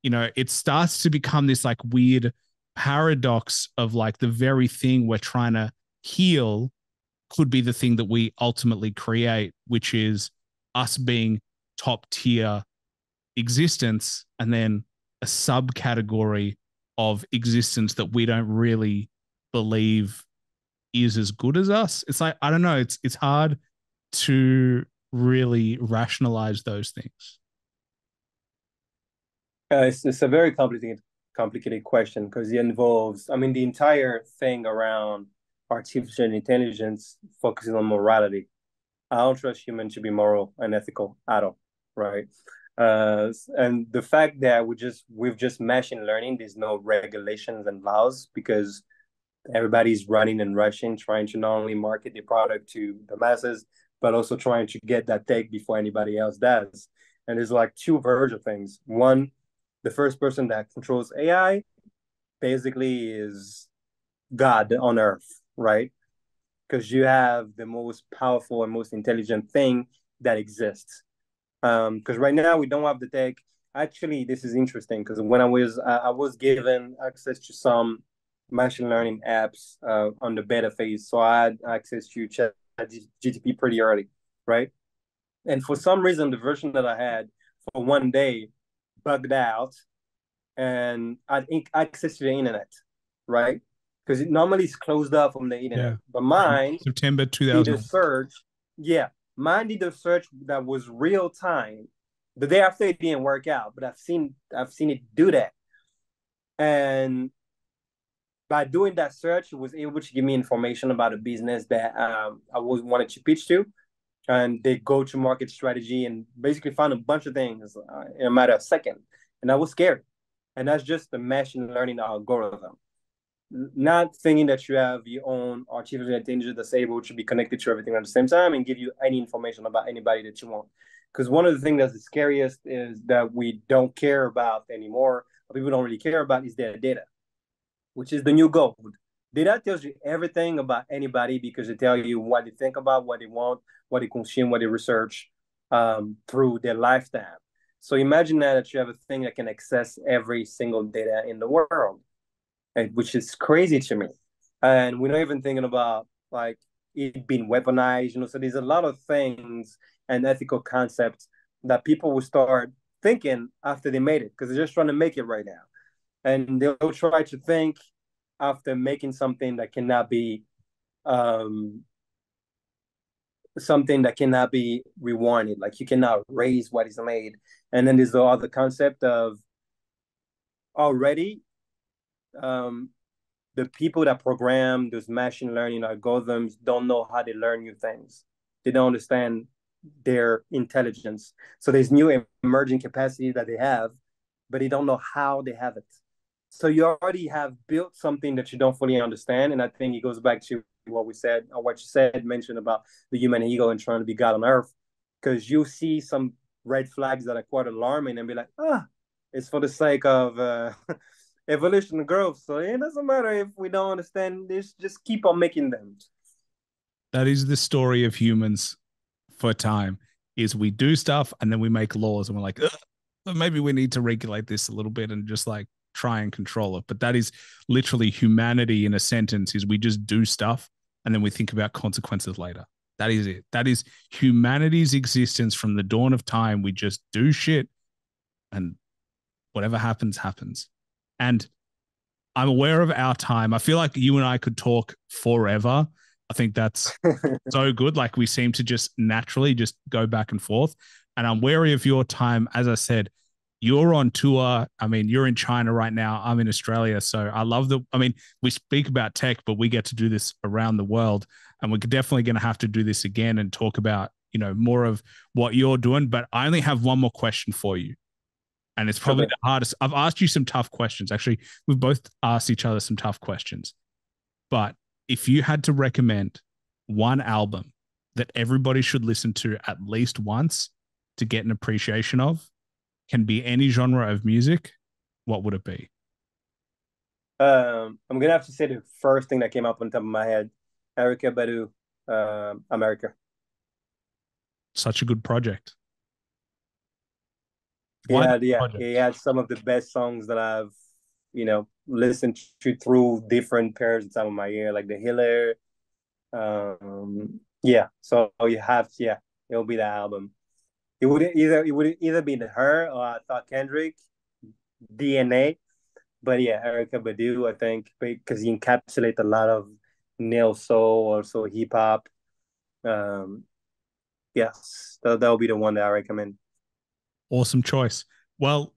it starts to become this like weird paradox of like the very thing we're trying to heal could be the thing that we ultimately create, which is us being top tier existence and then a subcategory of existence that we don't really believe is as good as us. It's like, I don't know, it's hard to really rationalize those things. It's a very complicated question because it involves, I mean, the entire thing around artificial intelligence focusing on morality. I don't trust humans to be moral and ethical at all, right? And the fact that we've just machine learning, there's no regulations and laws because everybody's running and rushing, trying to not only market the product to the masses, but also trying to get that take before anybody else does. And there's like two versions of things. One, the first person that controls AI basically is God on earth, right? Because you have the most powerful and most intelligent thing that exists. Because right now we don't have the tech. Actually, this is interesting because when I was given access to some machine learning apps on the beta phase, so I had access to ChatGPT pretty early, right? And for some reason, the version that I had for one day bugged out, and I think access to the internet, right? Because it normally is closed off from the internet. Yeah. But mine September did a 2000. search. Yeah, mine did a search that was real time. The day after it didn't work out, but I've seen it do that. And by doing that search, it was able to give me information about a business that I was wanted to pitch to, and they go to market strategy and basically found a bunch of things in a matter of seconds. And I was scared. And that's just the machine learning algorithm. Not thinking that you have your own artificial intelligence that's able to be connected to everything at the same time and give you any information about anybody that you want. Because one of the things that's the scariest is that we don't care about anymore, or people don't really care about, is their data, which is the new gold. Data tells you everything about anybody because it tells you what they think about, what they want, what they consume, what they research through their lifetime. So imagine that you have a thing that can access every single data in the world, which is crazy to me. And we're not even thinking about like it being weaponized, you know. So there's a lot of things and ethical concepts that people will start thinking after they made it because they're just trying to make it right now. And they'll try to think after making something that cannot be something that cannot be rewinded. Like you cannot raise what is made. And then there's the other concept of already the people that program those machine learning algorithms don't know how they learn new things. They don't understand their intelligence. So there's new emerging capacity that they have, but they don't know how they have it. So you already have built something that you don't fully understand. And I think it goes back to what we said, or what you said, mentioned about the human ego and trying to be God on earth. Because you see some red flags that are quite alarming and be like, it's for the sake of evolution and growth. So it doesn't matter if we don't understand this, just keep on making them. That is the story of humans for time, is we do stuff and then we make laws and we're like, maybe we need to regulate this a little bit and just like try and control it. But that is literally humanity in a sentence, is we just do stuff and then we think about consequences later. That is it. That is humanity's existence from the dawn of time. We just do shit and whatever happens, happens. And I'm aware of our time. I feel like you and I could talk forever. I think that's so good. Like we seem to just naturally just go back and forth. And I'm wary of your time. As I said, you're on tour. I mean, you're in China right now. I'm in Australia. So I love we speak about tech, but we get to do this around the world. And we're definitely going to have to do this again and talk about, more of what you're doing. But I only have one more question for you. And it's probably the hardest. I've asked you some tough questions. Actually, we've both asked each other some tough questions. But if you had to recommend one album that everybody should listen to at least once to get an appreciation of, can be any genre of music, what would it be? I'm going to have to say the first thing that came up on top of my head, Erykah Badu, America. Such a good project. He had some of the best songs that I've, listened to through different pairs of time of my year, like The Healer. So it'll be the album. It would either be her or I thought Kendrick, DNA, but yeah, Erykah Badu, I think, because he encapsulates a lot of neo soul, also hip hop. Yes, that'll be the one that I recommend. Awesome choice. Well,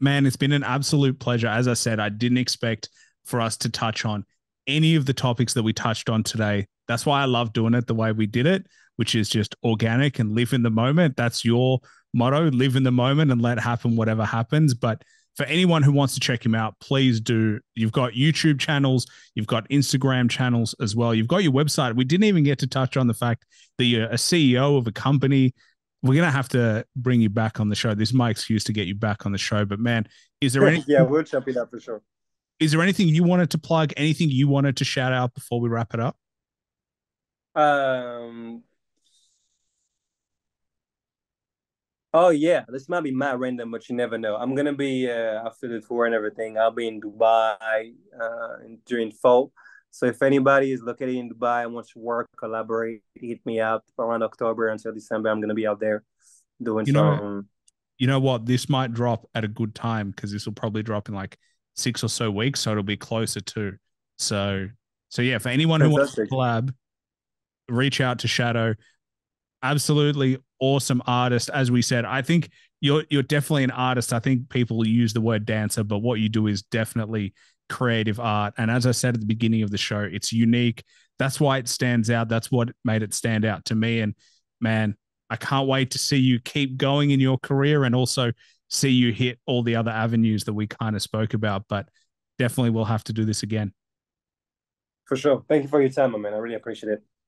Man, it's been an absolute pleasure. As I said, I didn't expect for us to touch on any of the topics that we touched on today. That's why I love doing it the way we did it, which is just organic and live in the moment. That's your motto, live in the moment and let happen whatever happens. But for anyone who wants to check him out, please do. You've got YouTube channels, you've got Instagram channels as well. You've got your website. We didn't even get to touch on the fact that you're a CEO of a company. We're gonna have to bring you back on the show. This is my excuse to get you back on the show. But man, is there any Yeah, we'll jump it up for sure. is there anything you wanted to plug? Anything you wanted to shout out before we wrap it up? Um, oh yeah, this might be mad random, but you never know. I'm gonna be after the tour and everything. I'll be in Dubai during fall. So if anybody is located in Dubai and wants to work, collaborate, hit me up around October until December. I'm gonna be out there doing You know, some. you know what? This might drop at a good time because this will probably drop in like 6 or so weeks, so it'll be closer to. So, so yeah, for anyone who wants to Fantastic. collab, reach out to Shaadow. Absolutely awesome artist. As we said, I think you're definitely an artist. I think people use the word dancer, but what you do is definitely creative art. And as I said at the beginning of the show, it's unique. That's why it stands out. That's what made it stand out to me. And man, I can't wait to see you keep going in your career and also see you hit all the other avenues that we kind of spoke about. But definitely we'll have to do this again. For sure. Thank you for your time, my man. I really appreciate it.